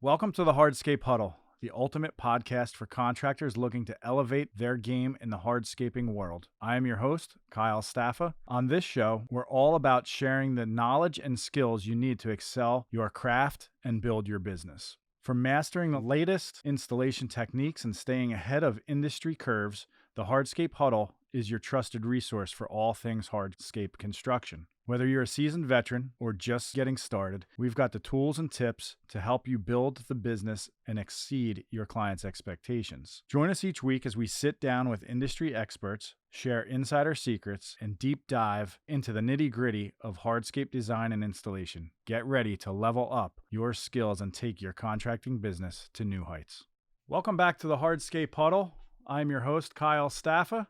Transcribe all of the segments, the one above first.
Welcome to the Hardscape Huddle, the ultimate podcast for contractors looking to elevate their game in the hardscaping world. I am your host, Kyle Staffa. On this show, we're all about sharing the knowledge and skills you need to excel your craft and build your business. From mastering the latest installation techniques and staying ahead of industry curves, the Hardscape Huddle is your trusted resource for all things hardscape construction. Whether you're a seasoned veteran or just getting started, we've got the tools and tips to help you build the business and exceed your clients' expectations. Join us each week as we sit down with industry experts, share insider secrets, and deep dive into the nitty-gritty of hardscape design and installation. Get ready to level up your skills and take your contracting business to new heights. Welcome back to the Hardscape Huddle. I'm your host, Kyle Staffa.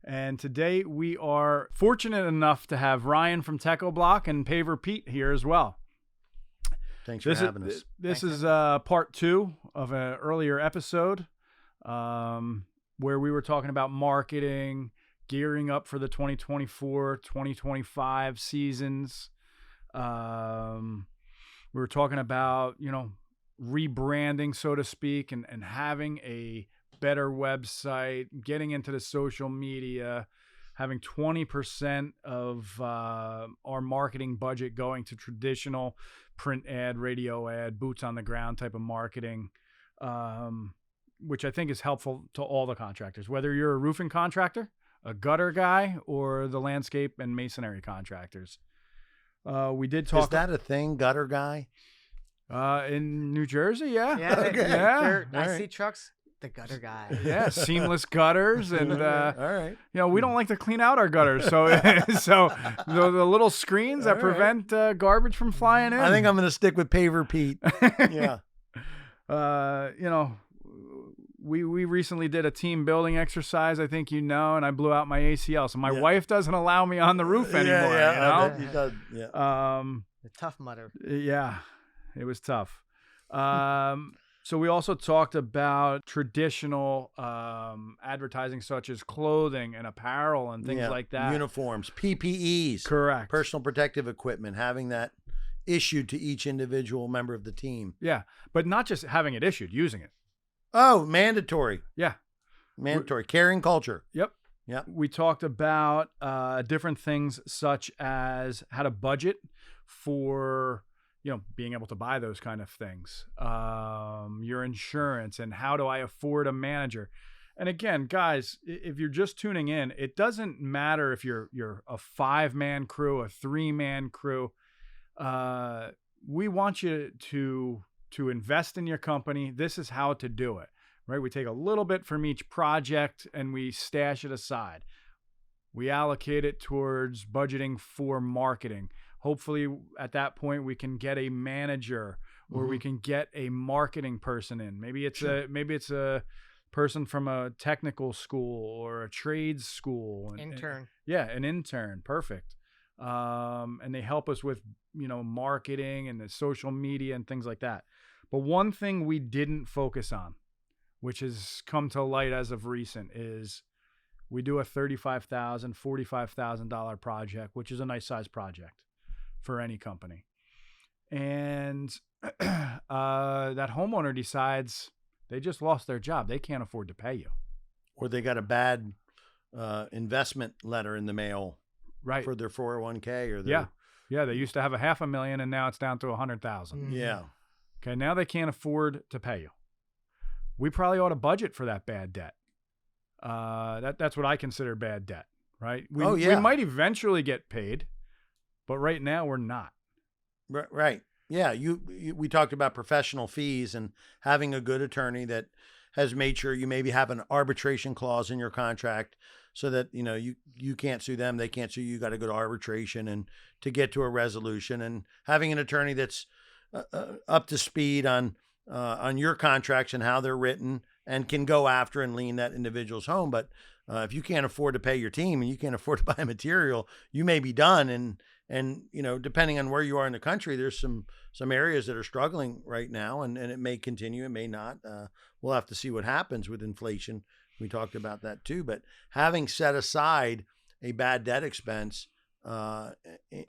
And today we are fortunate enough to have Ryan from Techo-Bloc and Paver Pete here as well. Thanks for having us. This is part 2 of an earlier episode where we were talking about marketing, gearing up for the 2024-2025 seasons. We were talking about, rebranding, so to speak, and having a better website, getting into the social media, having 20% of our marketing budget going to traditional print ad, radio ad, boots on the ground type of marketing, which I think is helpful to all the contractors, whether you're a roofing contractor, a gutter guy, or the landscape and masonry contractors. We did talk. Is that a thing, gutter guy? In New Jersey, yeah. Yeah, Okay. Yeah. I see trucks. The gutter guy. Yeah, seamless gutters, and all right. we don't like to clean out our gutters, so the little screens that prevent garbage from flying in. I think I'm going to stick with Paver Pete. Yeah. We recently did a team building exercise, I think and I blew out my ACL, so my wife doesn't allow me on the roof anymore. He does. Yeah. The tough mutter. Yeah, it was tough. So we also talked about traditional advertising, such as clothing and apparel and things like that. Uniforms, PPEs. Correct. Personal protective equipment, having that issued to each individual member of the team. Yeah, but not just having it issued, using it. Oh, mandatory. Yeah. Mandatory. Caring culture. Yep. Yep. We talked about different things such as how to budget for being able to buy those kind of things, your insurance, and how do I afford a manager. And again, guys, if you're just tuning in, it doesn't matter if you're a 5-man crew, a 3-man crew. We want you to invest in your company. This is how to do it, right? We take a little bit from each project and we stash it aside. We allocate it towards budgeting for marketing. Hopefully at that point we can get a manager or we can get a marketing person in. Maybe it's a person from a technical school or a trades school. Intern. An intern. Perfect. And they help us with, marketing and the social media and things like that. But one thing we didn't focus on, which has come to light as of recent, is we do a $35,000, $45,000 project, which is a nice size project for any company. And that homeowner decides they just lost their job. They can't afford to pay you. Or they got a bad investment letter in the mail for their 401k or their... Yeah, they used to have $500,000 and now it's down to $100,000. Yeah. Okay, now they can't afford to pay you. We probably ought to budget for that bad debt. That's what I consider bad debt, right? We might eventually get paid, but right now we're not. Right. Yeah. We talked about professional fees and having a good attorney that has made sure you maybe have an arbitration clause in your contract so that, you can't sue them. They can't sue you. You got to go to arbitration and to get to a resolution, and having an attorney that's up to speed on your contracts and how they're written and can go after and lien that individual's home. But if you can't afford to pay your team and you can't afford to buy material, you may be done. And depending on where you are in the country, there's some areas that are struggling right now, and it may continue, it may not. We'll have to see what happens with inflation. We talked about that too. But having set aside a bad debt expense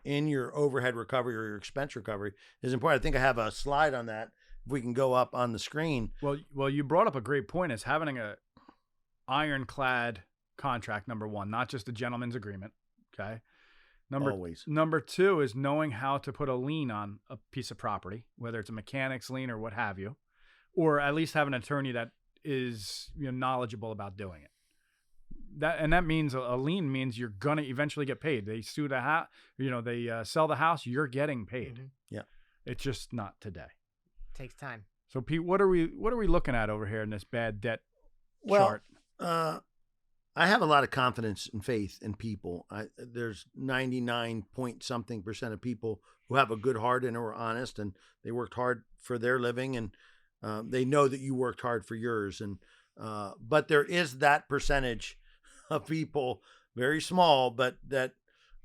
in your overhead recovery or your expense recovery is important. I think I have a slide on that we can go up on the screen. Well, you brought up a great point. Is having a ironclad contract, number one, not just a gentleman's agreement. Okay. Always. Number two is knowing how to put a lien on a piece of property, whether it's a mechanic's lien or what have you, or at least have an attorney that is knowledgeable about doing it. That means a lien means you're gonna eventually get paid. They sue the house, they sell the house, you're getting paid. Mm-hmm. Yeah, it's just not today. Takes time. So Pete, what are we looking at over here in this bad debt chart? I have a lot of confidence and faith in people. There's 99% of people who have a good heart and are honest, and they worked hard for their living, and they know that you worked hard for yours. And but there is that percentage of people, very small, but that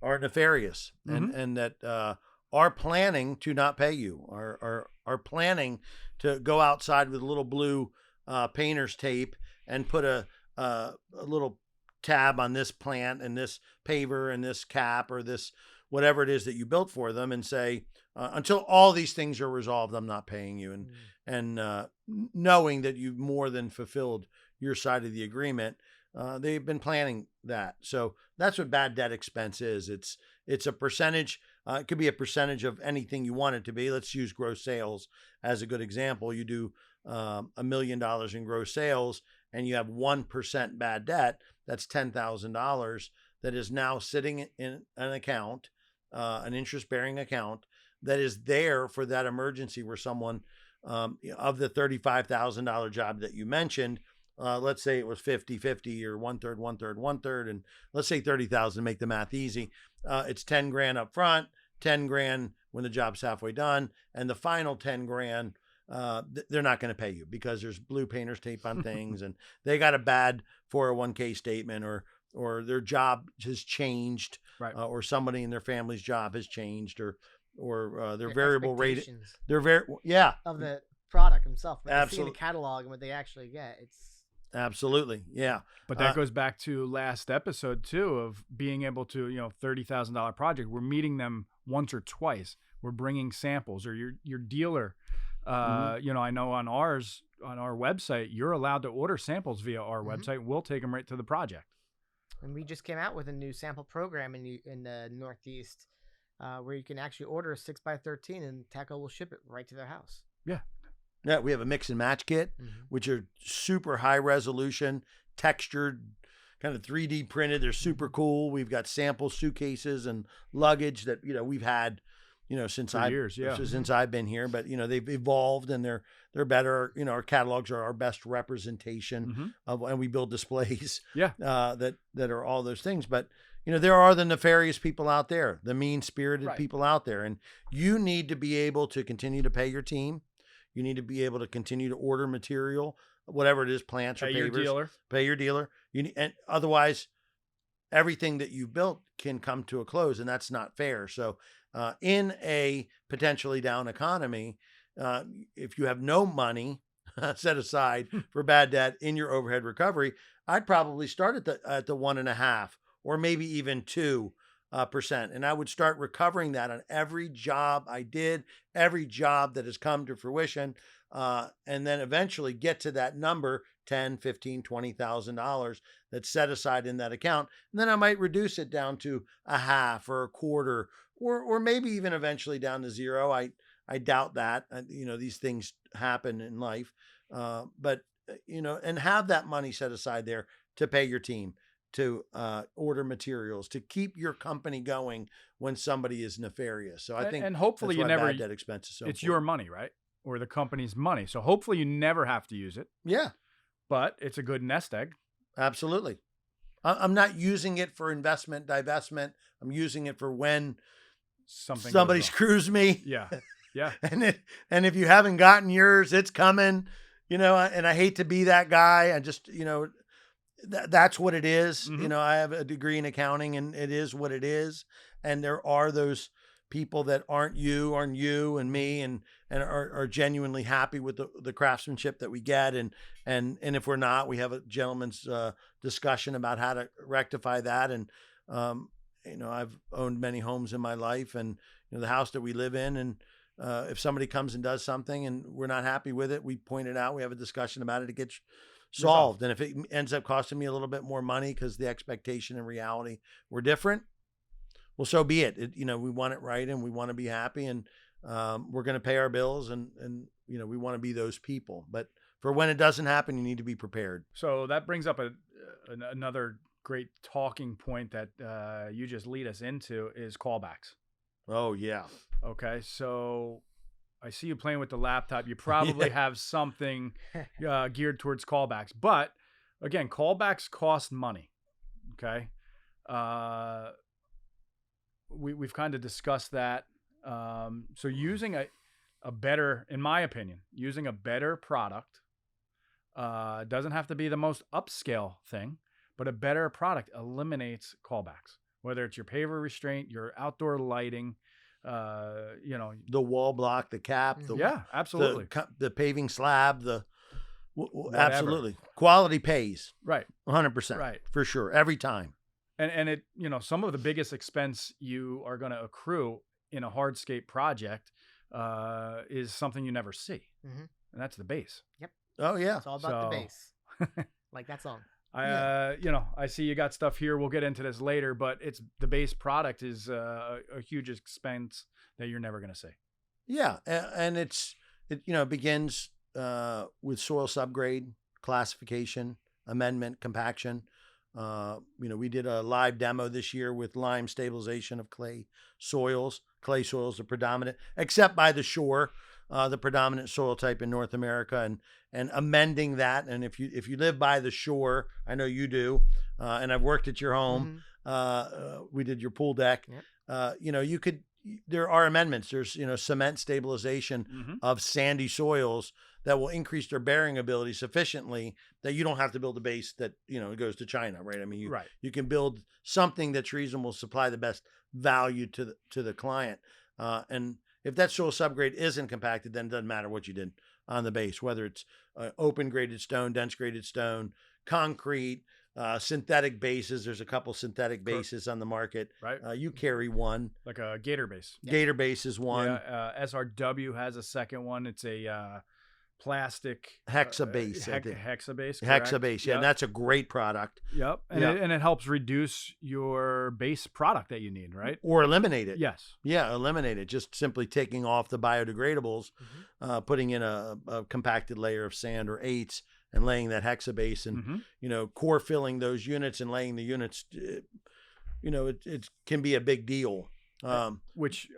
are nefarious and that are planning to not pay you, are planning to go outside with a little blue painter's tape and put a little tab on this plant and this paver and this cap or this whatever it is that you built for them, and say until all these things are resolved, I'm not paying you. And knowing that you've more than fulfilled your side of the agreement, they've been planning that. So that's what bad debt expense is. It's a percentage. It could be a percentage of anything you want it to be. Let's use gross sales as a good example. You do $1 million in gross sales and you have 1% bad debt. That's $10,000 that is now sitting in an account, an interest-bearing account that is there for that emergency where someone of the $35,000 job that you mentioned, let's say it was 50-50 or one-third, and let's say 30,000 to make the math easy. It's 10 grand up front, 10 grand when the job's halfway done, and the final 10 grand, they're not going to pay you because there's blue painter's tape on things and they got a bad 401k statement or their job has changed, right. Or somebody in their family's job has changed or their variable rate. They're of the product themselves. But Absolutely. See the catalog and what they actually get. It's absolutely. Yeah. But that goes back to last episode too, of being able to, $30,000 project. We're meeting them once or twice. We're bringing samples, or your dealer. I know on our website, you're allowed to order samples via our website. We'll take them right to the project. And we just came out with a new sample program in the Northeast, where you can actually order a 6x13 and Techo will ship it right to their house. Yeah. Yeah, we have a mix and match kit, which are super high resolution, textured, kind of 3D printed. They're super cool. We've got sample suitcases and luggage that we've had since since I've been here, but they've evolved and they're better. Our catalogs are our best representation of, and we build displays that are all those things. But there are the nefarious people out there, the mean-spirited people out there, and you need to be able to continue to pay your team. You need to be able to continue to order material, whatever it is, plants or pavers. Pay your dealer. And otherwise, everything that you built can come to a close, and that's not fair. So in a potentially down economy, if you have no money set aside for bad debt in your overhead recovery, I'd probably start at the 1.5% or maybe even 2%. And I would start recovering that on every job I did, every job that has come to fruition, and then eventually get to that number, $10,000, $15,000, $20,000 that's set aside in that account. And then I might reduce it down to 1/2 or 1/4, or maybe even eventually down to 0. I doubt that. These things happen in life, but and have that money set aside there to pay your team, to order materials, to keep your company going when somebody is nefarious. So I think, and hopefully that's why you never bad debt expense is so it's important. your money, right? Or the company's money. So hopefully you never have to use it. Yeah, but it's a good nest egg. Absolutely. I'm not using it for investment, divestment. I'm using it for when somebody screws me. Yeah. Yeah. and if you haven't gotten yours, it's coming, and I hate to be that guy. I just, that's what it is. I have a degree in accounting and it is what it is. And there are those people that aren't you and me and are genuinely happy with the craftsmanship that we get. And if we're not, we have a gentleman's discussion about how to rectify that. And, I've owned many homes in my life, and the house that we live in, and if somebody comes and does something and we're not happy with it, we point it out. We have a discussion about it. It gets solved. And if it ends up costing me a little bit more money because the expectation and reality were different, well, so be it. We want it right and we want to be happy, and we're going to pay our bills, and we want to be those people. But for when it doesn't happen, you need to be prepared. So that brings up another great talking point that you just lead us into is callbacks. Oh, yeah. Okay, so I see you playing with the laptop. You probably have something geared towards callbacks. But, again, callbacks cost money, okay? We've kind of discussed that. So using a better, in my opinion, using a better product doesn't have to be the most upscale thing, but a better product eliminates callbacks. Whether it's your paver restraint, your outdoor lighting, the wall block, the cap, absolutely, the paving slab, absolutely, quality pays, right, 100%, right, for sure, every time. And it, some of the biggest expense you are going to accrue in a hardscape project is something you never see, and that's the base. Yep. Oh yeah, it's all about the base, like that song. I see you got stuff here. We'll get into this later, but it's the base product is a huge expense that you're never going to see. Yeah. And it begins with soil subgrade, classification, amendment, compaction. We did a live demo this year with lime stabilization of clay soils. Clay soils are predominant, except by the shore, the predominant soil type in North America, and amending that. And if you live by the shore, I know you do, and I've worked at your home. We did your pool deck. Yep. There are amendments. There's, cement stabilization of sandy soils that will increase their bearing ability sufficiently that you don't have to build a base that, it goes to China, right? I mean, you can build something that's reasonable, supply the best value to the client. And if that soil subgrade isn't compacted, then it doesn't matter what you did on the base, whether it's open graded stone, dense graded stone, concrete, synthetic bases. There's a couple synthetic bases on the market. Right. You carry one. Like a gator base. Gator base is one. Yeah, SRW has a second one. It's a plastic hexabase. Hexabase. Hexabase. Yeah, and that's a great product. Yep. And it helps reduce your base product that you need, right? Or eliminate it. Yes. Yeah, eliminate it. Just simply taking off the biodegradables, putting in a compacted layer of sand or eights, and laying that hexabase and, core filling those units and laying the units, it can be a big deal. Which,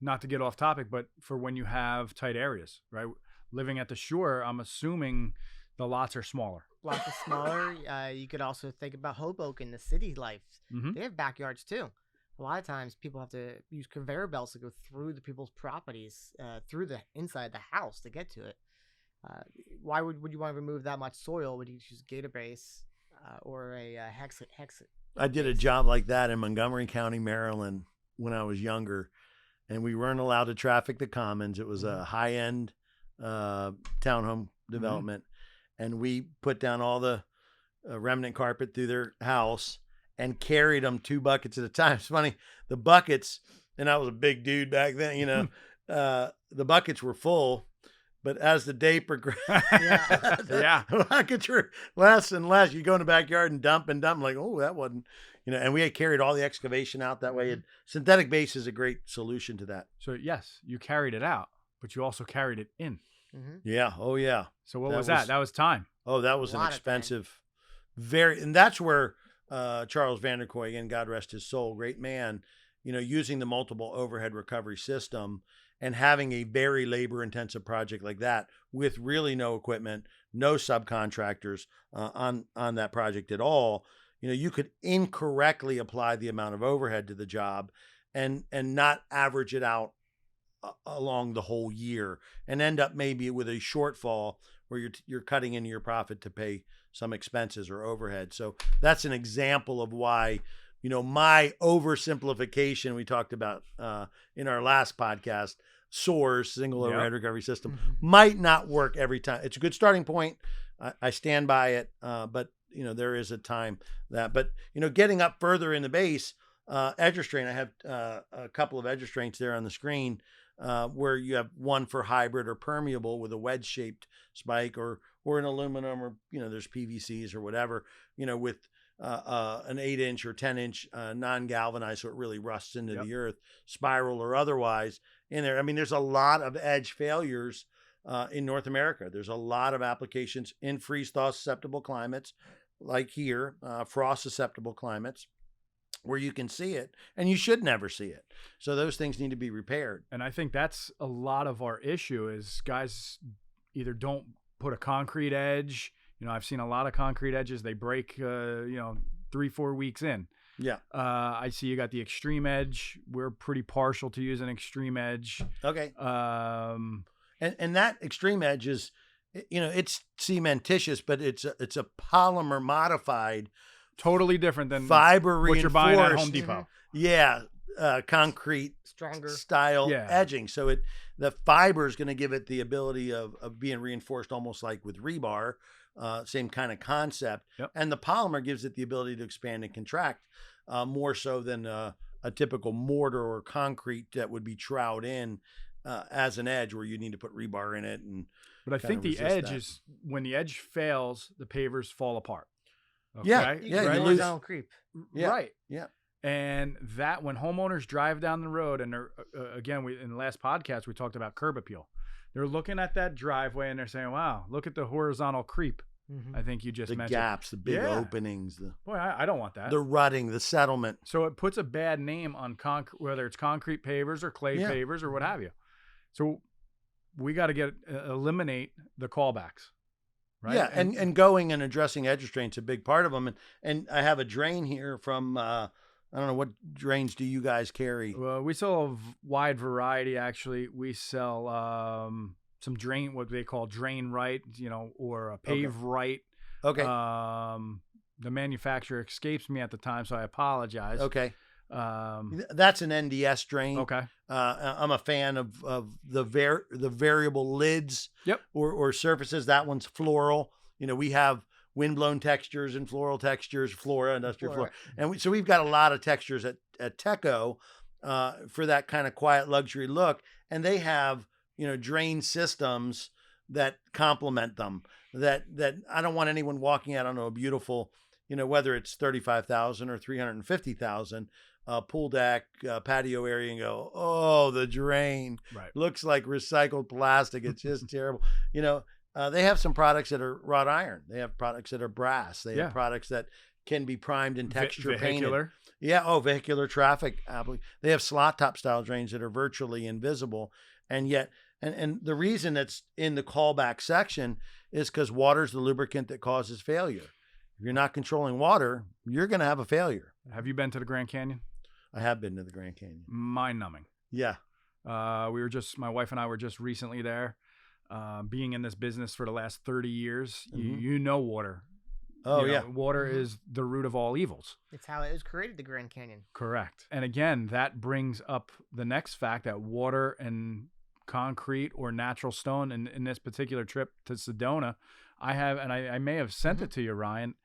not to get off topic, but for when you have tight areas, right? Living at the shore, I'm assuming the lots are smaller. Lots are smaller. You could also think about Hoboken, the city life. They have backyards too. A lot of times people have to use conveyor belts to go through the people's properties, through the inside the house to get to it. Why would you want to remove that much soil? Would you choose a gator base or a hex? I did a job like that in Montgomery County, Maryland, when I was younger, and we weren't allowed to traffic the commons. It was a high-end townhome development, and we put down all the remnant carpet through their house and carried them 2 buckets at a time. It's funny, the buckets, and I was a big dude back then, the buckets were full. But as the day progressed, the buckets were less and less. You go in the backyard and dump, like, oh, that wasn't, and we had carried all the excavation out that way. And synthetic base is a great solution to that. So yes, you carried it out, but you also carried it in. Yeah. Oh yeah. So what was that? That was time. Oh, that was an expensive, and that's where Charles Vanderkoy, again, God rest his soul, great man, using the multiple overhead recovery system and having a very labor intensive project like that with really no equipment, no subcontractors on that project at all, you could incorrectly apply the amount of overhead to the job and not average it out along the whole year and end up maybe with a shortfall where you're cutting into your profit to pay some expenses or overhead. So that's an example of why, my oversimplification we talked about in our last podcast, SOARS, single overhead recovery system, might not work every time. It's a good starting point. I stand by it, but there is a time but getting up further in the base, edge restraint. I have a couple of edge restraints there on the screen. where you have one for hybrid or permeable with a wedge shaped spike, or an aluminum, or there's PVCs or whatever, with an 8-inch or 10-inch non-galvanized, so it really rusts into the earth, spiral or otherwise in there. I mean, there's a lot of edge failures in North America. There's a lot of applications in freeze-thaw susceptible climates, like here, frost susceptible climates, where you can see it, and you should never see it. So those things need to be repaired. And I think that's a lot of our issue is guys either don't put a concrete edge. I've seen a lot of concrete edges. They break, 3-4 weeks in. Yeah. I see you got the extreme edge. We're pretty partial to using extreme edge. Okay. And that extreme edge is, it's cementitious, but it's a polymer modified, totally different than fiber what reinforced, you're buying at Home Depot. Yeah. Concrete stronger style edging. So the fiber is going to give it the ability of being reinforced, almost like with rebar, same kind of concept. Yep. And the polymer gives it the ability to expand and contract more so than a typical mortar or concrete that would be trowed in as an edge, where you need to put rebar in it. But I think the edge is, when the edge fails, the pavers fall apart. Okay? Yeah, right? you lose creep. Yeah. Right. Yeah. And that when homeowners drive down the road, and they're, again, in the last podcast, we talked about curb appeal. They're looking at that driveway and they're saying, wow, look at the horizontal creep. I think you just mentioned. The gaps, the big openings. Boy, I don't want that. The rutting, the settlement. So it puts a bad name on whether it's concrete pavers or clay pavers or what have you. So we got to eliminate the callbacks. Right? Yeah, and going and addressing edge restraint's a big part of them. And I have a drain here from, I don't know, what drains do you guys carry? Well, we sell a wide variety, actually. We sell some drain, what they call drain right, or a pave right. Okay. The manufacturer escapes me at the time, so I apologize. Okay. That's an NDS drain. Okay. I'm a fan of the variable lids. Yep. Or surfaces. That one's floral. We have windblown textures and floral textures, flora, industrial flora. And so we've got a lot of textures at Techo for that kind of quiet luxury look. And they have, drain systems that complement them, that I don't want anyone walking out on a beautiful, whether it's 35,000 or 350,000 pool deck, patio area, and go, oh, the drain looks like recycled plastic. It's just terrible. They have some products that are wrought iron. They have products that are brass. They have products that can be primed and texture painted. Yeah. Oh, vehicular traffic. They have slot top style drains that are virtually invisible. And yet, and the reason it's in the callback section is because water is the lubricant that causes failure. If you're not controlling water, you're going to have a failure. Have you been to the Grand Canyon? I have been to the Grand Canyon. Mind numbing. Yeah. My wife and I were just recently there. Being in this business for the last 30 years, you know water. Oh, Water is the root of all evils. It's how it was created, the Grand Canyon. Correct. And again, that brings up the next fact that water and concrete or natural stone, in this particular trip to Sedona, I may have sent it to you, Ryan,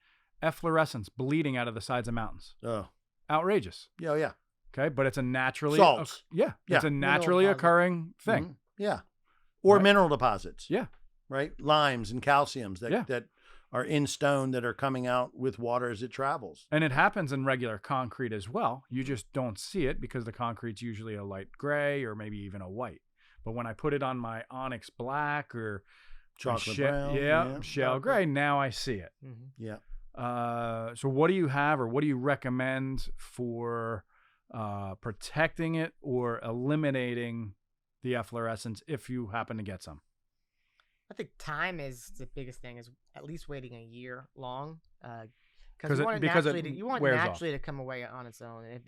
efflorescence bleeding out of the sides of mountains. Oh. Outrageous. Yeah, yeah. Okay, but it's a naturally... Salts. It's a naturally occurring thing. Mm-hmm. Yeah. Or mineral deposits. Yeah. Right? Limes and calciums that are in stone that are coming out with water as it travels. And it happens in regular concrete as well. You just don't see it because the concrete's usually a light gray or maybe even a white. But when I put it on my onyx black or chocolate brown, shale gray, now I see it. Mm-hmm. Yeah. So what do you have, or what do you recommend for protecting it or eliminating the efflorescence if you happen to get some? I think time is the biggest thing, is at least waiting a year long. Because you want it naturally to come away on its own. And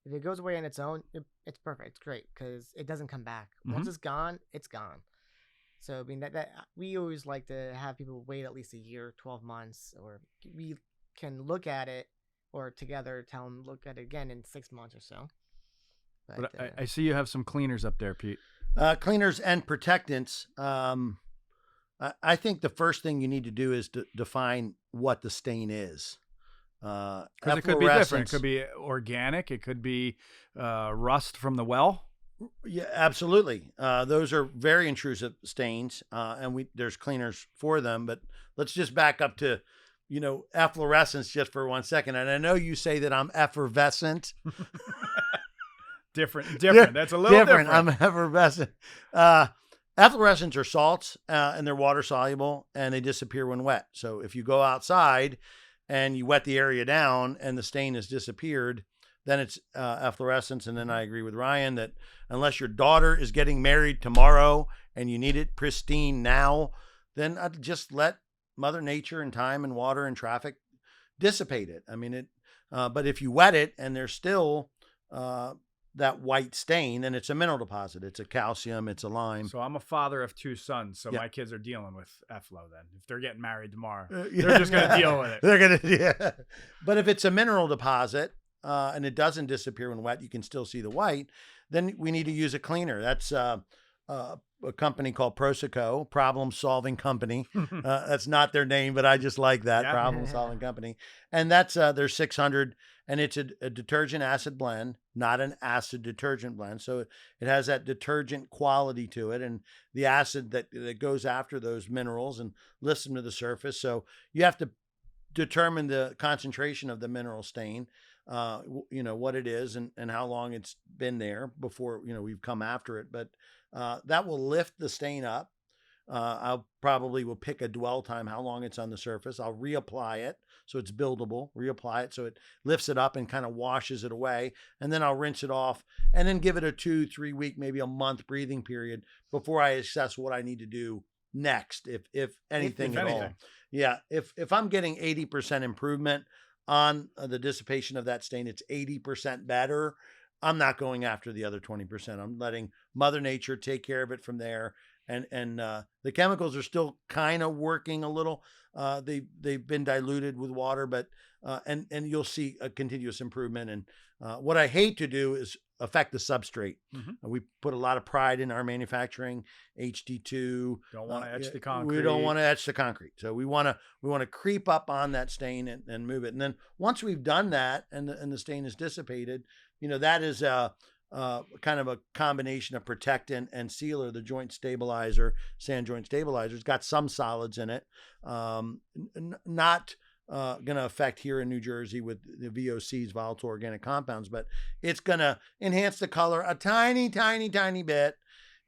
if it goes away on its own, it's perfect. It's great because it doesn't come back. Once it's gone, it's gone. So I mean that we always like to have people wait at least a year, 12 months, or we can look at it, or together tell them look at it again in 6 months or so. But I see you have some cleaners up there, Pete. Cleaners and protectants. I think the first thing you need to do is to define what the stain is. Because it could be different. It could be organic. It could be rust from the well. Yeah, absolutely. Those are very intrusive stains, and there's cleaners for them. But let's just back up to, efflorescence just for 1 second. And I know you say that I'm effervescent. Different. That's a little different. I'm effervescent. Efflorescents are salts, and they're water soluble, and they disappear when wet. So if you go outside and you wet the area down and the stain has disappeared, then it's efflorescence. And then I agree with Ryan that unless your daughter is getting married tomorrow and you need it pristine now, then I'd just let Mother Nature and time and water and traffic dissipate it. I mean, but if you wet it and there's still that white stain, then it's a mineral deposit. It's a calcium, it's a lime. So I'm a father of 2 sons, so my kids are dealing with effluent then. If they're getting married tomorrow, they're just going to deal with it. They're going to, yeah. But if it's a mineral deposit, and it doesn't disappear when wet, you can still see the white, then we need to use a cleaner. That's a company called Proseco, Problem Solving Company. That's not their name, but I just like that, Problem Solving Company. And that's their 600, and it's a detergent acid blend, not an acid detergent blend. So it has that detergent quality to it, and the acid that goes after those minerals and lifts them to the surface. So you have to determine the concentration of the mineral stain, what it is and how long it's been there before, we've come after it. But that will lift the stain up. I'll probably will pick a dwell time, how long it's on the surface. I'll reapply it so it's buildable, reapply it so it lifts it up and kind of washes it away. And then I'll rinse it off and then give it a 2-3 week, maybe a month breathing period before I assess what I need to do next, if anything at all. Yeah. If I'm getting 80% improvement on the dissipation of that stain, it's 80% better, I'm not going after the other 20%. I'm letting Mother Nature take care of it from there. And the chemicals are still kind of working a little. They've been diluted with water, but and you'll see a continuous improvement. And what I hate to do is affect the substrate. We put a lot of pride in our manufacturing. HD2. Don't want to etch the concrete. We don't want to etch the concrete. So we want to creep up on that stain and move it. And then once we've done that and the stain is dissipated, that is kind of a combination of protectant and sealer. The joint stabilizer, sand joint stabilizer, has got some solids in it. Not going to affect here in New Jersey with the VOCs, volatile organic compounds, but it's going to enhance the color a tiny, tiny, tiny bit.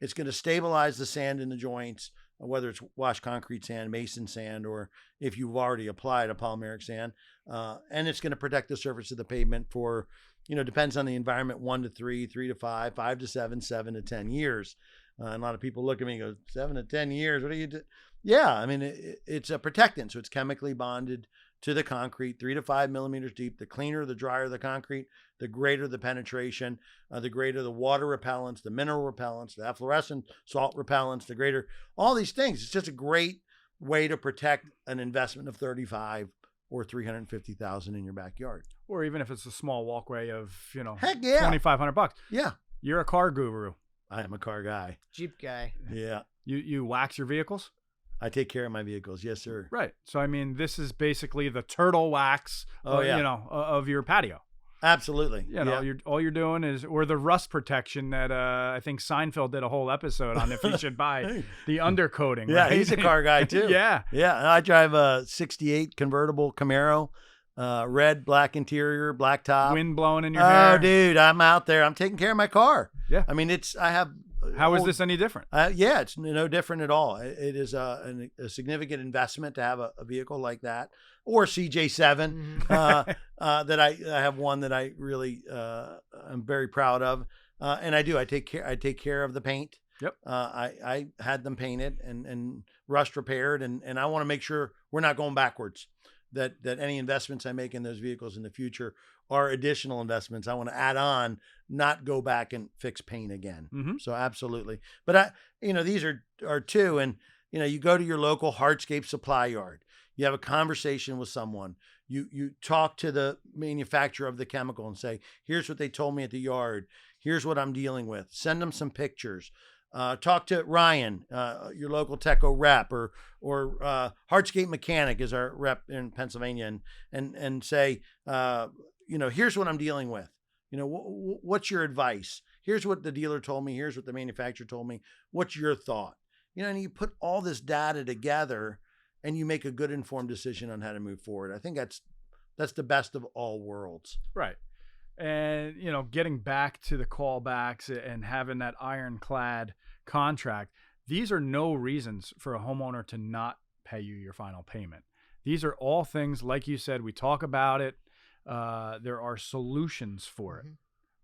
It's going to stabilize the sand in the joints, whether it's washed concrete sand, mason sand, or if you've already applied a polymeric sand. And it's going to protect the surface of the pavement for, depends on the environment, 1 to 3, 3 to 5, 5 to 7, 7 to 10 years. And a lot of people look at me and go, 7 to 10 years, what do you do? Yeah, I mean, it's a protectant, so it's chemically bonded to the concrete, 3 to 5 millimeters deep. The cleaner, the drier the concrete, the greater the penetration, the greater the water repellents, the mineral repellents, the efflorescent salt repellents, the greater, all these things. It's just a great way to protect an investment of 35 or 350,000 in your backyard. Or even if it's a small walkway of, heck yeah, $2,500. Yeah. You're a car guru. I am a car guy. Jeep guy. Yeah. You wax your vehicles? I take care of my vehicles. Yes, sir. Right. So, I mean, this is basically the turtle wax, of your patio. Absolutely. All you're doing is, or the rust protection that I think Seinfeld did a whole episode on if you should buy the undercoating. Yeah, right? He's a car guy too. Yeah. I drive a 68 convertible Camaro, red, black interior, black top. Wind blowing in your hair. Oh, dude, I'm out there. I'm taking care of my car. Yeah. I mean, I have. How is this any different? Yeah, it's no different at all. It is a significant investment to have a vehicle like that, or CJ7. That I have one that I really am very proud of, and I do. I take care of the paint. Yep. I had them painted and rust repaired, and I want to make sure we're not going backwards. That any investments I make in those vehicles in the future are additional investments. I want to add on, not go back and fix paint again. Mm-hmm. So absolutely. But these are two, and you go to your local hardscape supply yard. You have a conversation with someone. You talk to the manufacturer of the chemical and say, here's what they told me at the yard. Here's what I'm dealing with. Send them some pictures. Talk to Ryan, your local Techo rep, or Hardscape Mechanic is our rep in Pennsylvania, and say, here's what I'm dealing with. What's your advice? Here's what the dealer told me. Here's what the manufacturer told me. What's your thought? And you put all this data together and you make a good informed decision on how to move forward. I think that's the best of all worlds. Right. And, getting back to the callbacks and having that ironclad contract, these are no reasons for a homeowner to not pay you your final payment. These are all things, like you said, we talk about it. There are solutions for it,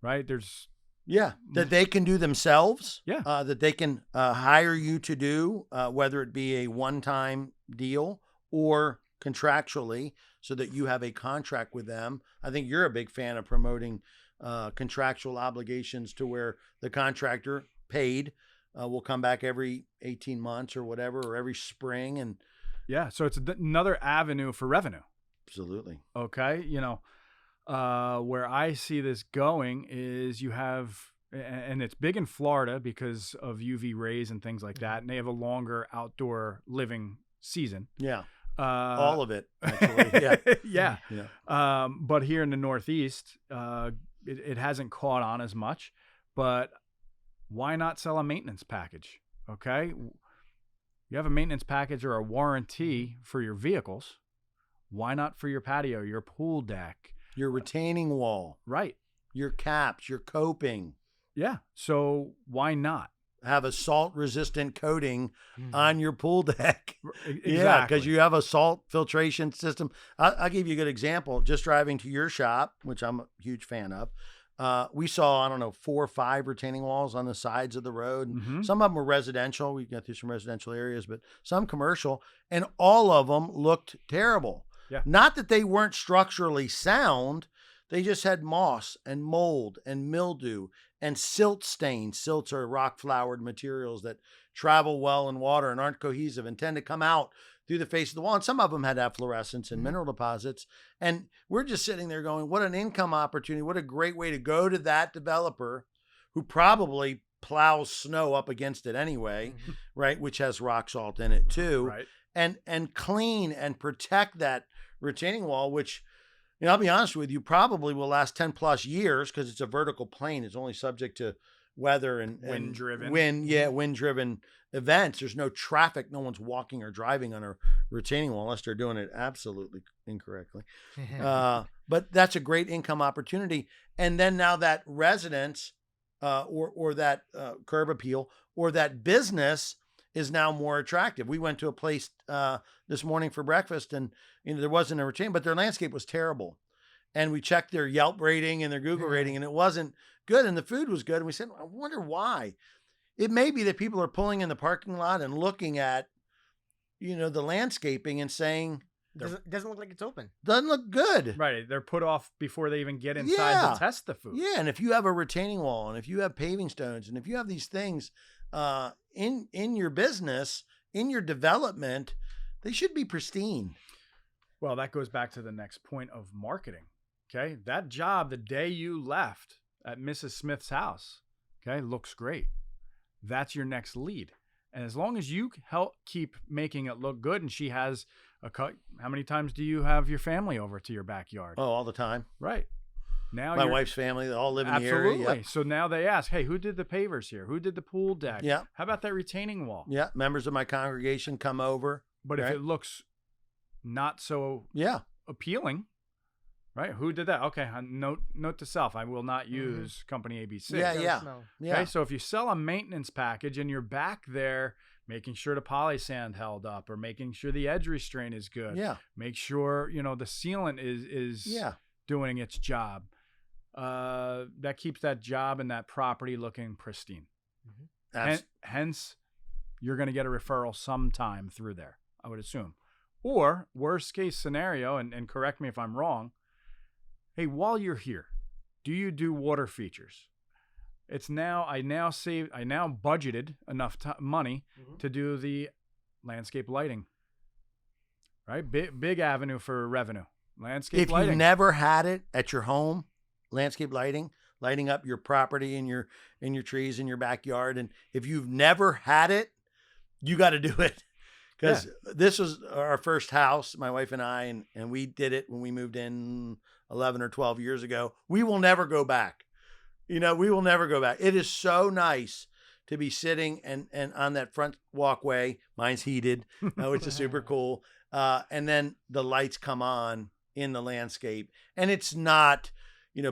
right? That they can do themselves. Yeah. That they can hire you to do, whether it be a one-time deal or contractually, so that you have a contract with them. I think you're a big fan of promoting contractual obligations to where the contractor paid will come back every 18 months or whatever, or every spring. And yeah, so it's another avenue for revenue. Absolutely. Okay. Where I see this going is you have, and it's big in Florida because of UV rays and things like that, and they have a longer outdoor living season. Yeah. All of it, actually. Yeah. But here in the Northeast, it hasn't caught on as much. But why not sell a maintenance package? Okay. You have a maintenance package or a warranty for your vehicles. Why not for your patio, your pool deck? Your retaining wall. Right. Your caps, your coping. Yeah. So why not? Have a salt-resistant coating on your pool deck. Exactly. Yeah, because you have a salt filtration system. I'll give you a good example. Just driving to your shop, which I'm a huge fan of, we saw, 4 or 5 retaining walls on the sides of the road. Mm-hmm. Some of them were residential. We got through some residential areas, but some commercial. And all of them looked terrible. Yeah. Not that they weren't structurally sound. They just had moss and mold and mildew and silt stains. Silts are rock-floured materials that travel well in water and aren't cohesive and tend to come out through the face of the wall. And some of them had efflorescence and mineral deposits. And we're just sitting there going, what an income opportunity. What a great way to go to that developer who probably plows snow up against it anyway, right? Which has rock salt in it too. Right. And clean and protect that retaining wall, which, I'll be honest with you, probably will last 10 plus years because it's a vertical plane. It's only subject to weather and wind-driven. Wind-driven events. There's no traffic. No one's walking or driving on a retaining wall unless they're doing it absolutely incorrectly. But that's a great income opportunity. And then now that residence or that curb appeal or that business is now more attractive. We went to a place this morning for breakfast, and there wasn't a retaining, but their landscape was terrible. And we checked their Yelp rating and their Google rating, and it wasn't good. And the food was good. And we said, I wonder why. It may be that people are pulling in the parking lot and looking at, the landscaping and saying, doesn't look like it's open. Doesn't look good. Right. They're put off before they even get inside to test the food. Yeah. And if you have a retaining wall, and if you have paving stones, and if you have these things in your business, in your development, they should be pristine. Well, that goes back to the next point of marketing. Okay. That job, the day you left at Mrs. Smith's house, okay, looks great. That's your next lead. And as long as you help keep making it look good, and she has how many times do you have your family over to your backyard? Oh, all the time. Right. Now my wife's family, they all live in the area. Absolutely. Yep. So now they ask, hey, who did the pavers here? Who did the pool deck? Yeah. How about that retaining wall? Yeah. Members of my congregation come over. But if it looks not so appealing, right? Who did that? Okay. Note to self, I will not use company ABC. Yeah. Okay. So if you sell a maintenance package and you're back there making sure the poly sand held up or making sure the edge restraint is good. Yeah. Make sure, the sealant is doing its job. That keeps that job and that property looking pristine. Hence, you're going to get a referral sometime through there, I would assume. Or worst case scenario, and correct me if I'm wrong, hey, while you're here, do you do water features? I now budgeted enough money to do the landscape lighting. Right? Big avenue for revenue. Landscape lighting. If you never had it at your home, landscape lighting up your property and your trees in your backyard, and if you've never had it, you got to do it. Because this was our first house, my wife and I, and we did it when we moved in 11 or 12 years ago. We will never go back. We will never go back. It is so nice to be sitting and on that front walkway. Mine's heated, which is super cool. And then the lights come on in the landscape, and it's not,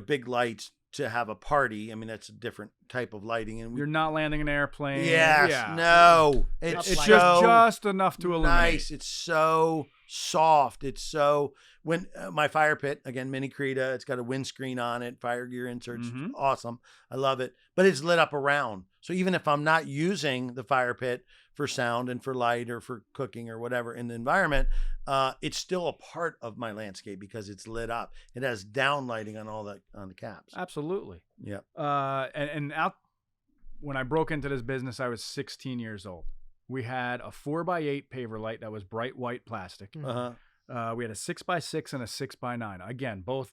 big lights to have a party. I mean, that's a different type of lighting. And you're not landing an airplane. Yes, yeah. no. It's just enough to illuminate. Nice. It's so soft. It's so, when my fire pit, again, Mini Creta, it's got a windscreen on it, fire gear inserts. Mhm. Awesome. I love it. But it's lit up around. So even if I'm not using the fire pit for sound and for light or for cooking or whatever in the environment, it's still a part of my landscape because it's lit up. It has down lighting on on the caps. Absolutely. Yeah. And out when I broke into this business, I was 16 years old. We had a 4x8 paver light that was bright white plastic. Uh-huh. We had a 6x6 and a 6x9. Again, both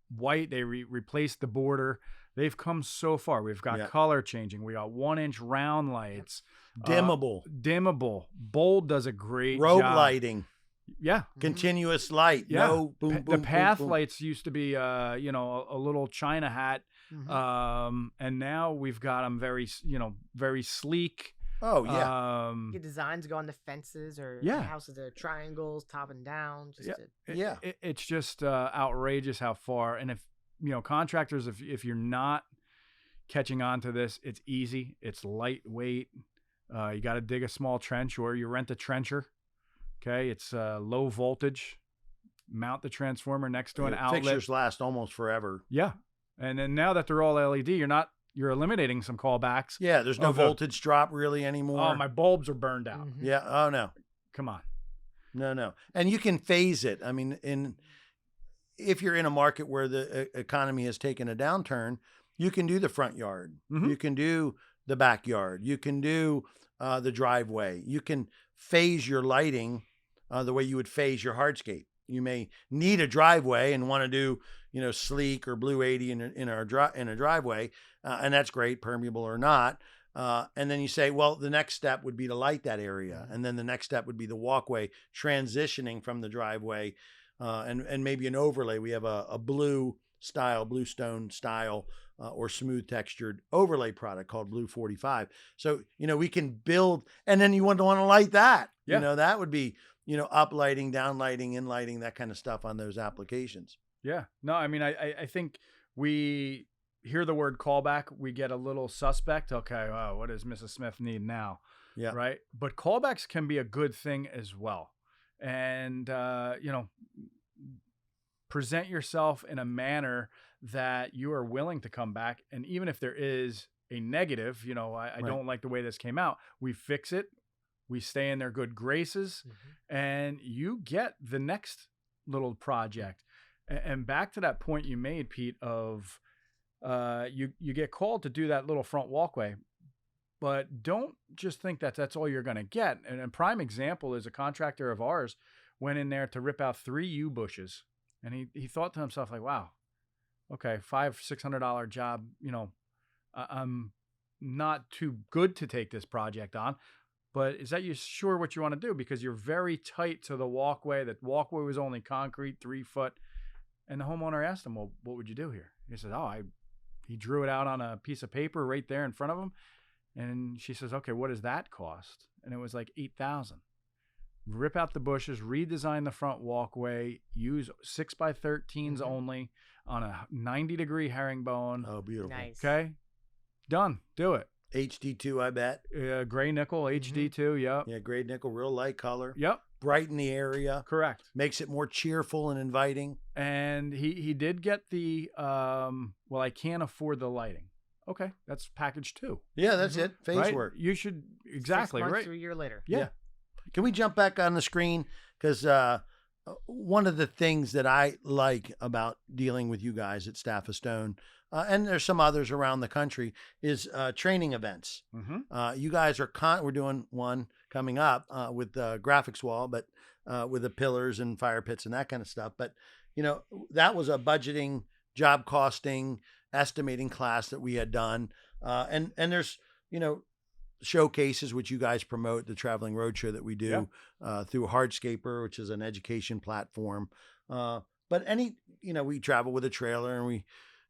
white. They replaced the border. They've come so far. We've got color changing. We got 1-inch round lights. Dimmable. Bold does a great Rope job. lighting. Yeah. Continuous light. Yeah. No boom, boom, The path boom, boom. lights used to be, a little China hat. And now we've got them very sleek. Oh, yeah. Your designs go on the fences or Yeah. the houses are triangles, top and down. It's just outrageous how far. And if, contractors, if you're not catching on to this, it's easy. It's lightweight. You got to dig a small trench or you rent a trencher. Okay. It's low voltage. Mount the transformer next to an outlet. Fixtures last almost forever. Yeah. And then now that they're all LED, you're eliminating some callbacks. Yeah. There's no voltage drop really anymore. Oh, my bulbs are burned out. Yeah. Oh, no. Come on. No. And you can phase it. I mean, if you're in a market where the economy has taken a downturn, you can do the front yard. Mhm. You can do the backyard. You can do the driveway. You can phase your lighting the way you would phase your hardscape. You may need a driveway and want to do, sleek or blue 80 in a driveway, and that's great, permeable or not. And then you say, well, the next step would be to light that area, and then the next step would be the walkway transitioning from the driveway, and maybe an overlay. We have a bluestone style, or smooth textured overlay product called Blue 45. So, we can build, and then you want to light that. Yeah. That would be, up lighting, down lighting, in lighting, that kind of stuff on those applications. Yeah. No, I mean, I think we hear the word callback, we get a little suspect. Okay, wow, what does Mrs. Smith need now? Yeah. Right. But callbacks can be a good thing as well. And, present yourself in a manner that you are willing to come back. And even if there is a negative, I don't like the way this came out, we fix it. We stay in their good graces, and you get the next little project. And back to that point you made, Pete, of you get called to do that little front walkway, but don't just think that that's all you're going to get. And a prime example is a contractor of ours went in there to rip out 3 yew bushes, and he thought to himself, like, wow, okay, $500-600 job. I'm not too good to take this project on. But is that you sure what you want to do? Because you're very tight to the walkway. The walkway was only concrete, 3 foot. And the homeowner asked him, well, what would you do here? He said, he drew it out on a piece of paper right there in front of him. And she says, okay, what does that cost? And it was like $8,000. Rip out the bushes, redesign the front walkway, use 6x13s only on a 90-degree herringbone. Oh, beautiful. Nice. Okay. Done. Do it. HD2, I bet. Gray nickel, HD2, yep. Yeah, gray nickel, real light color. Yep. Brighten the area. Correct. Makes it more cheerful and inviting. And he did get the, well, I can't afford the lighting. Okay, that's package 2. Yeah, that's it. Phase right? work. You should, exactly, 6 months right? to a year later. Yeah. Can we jump back on the screen? Because one of the things that I like about dealing with you guys at Staffa Stone, and there's some others around the country, is training events. You guys are we're doing one coming up with the graphics wall, but with the pillars and fire pits and that kind of stuff. But that was a budgeting, job costing, estimating class that we had done, and there's showcases which you guys promote, the traveling roadshow that we do through Hardscaper, which is an education platform. But we travel with a trailer, and we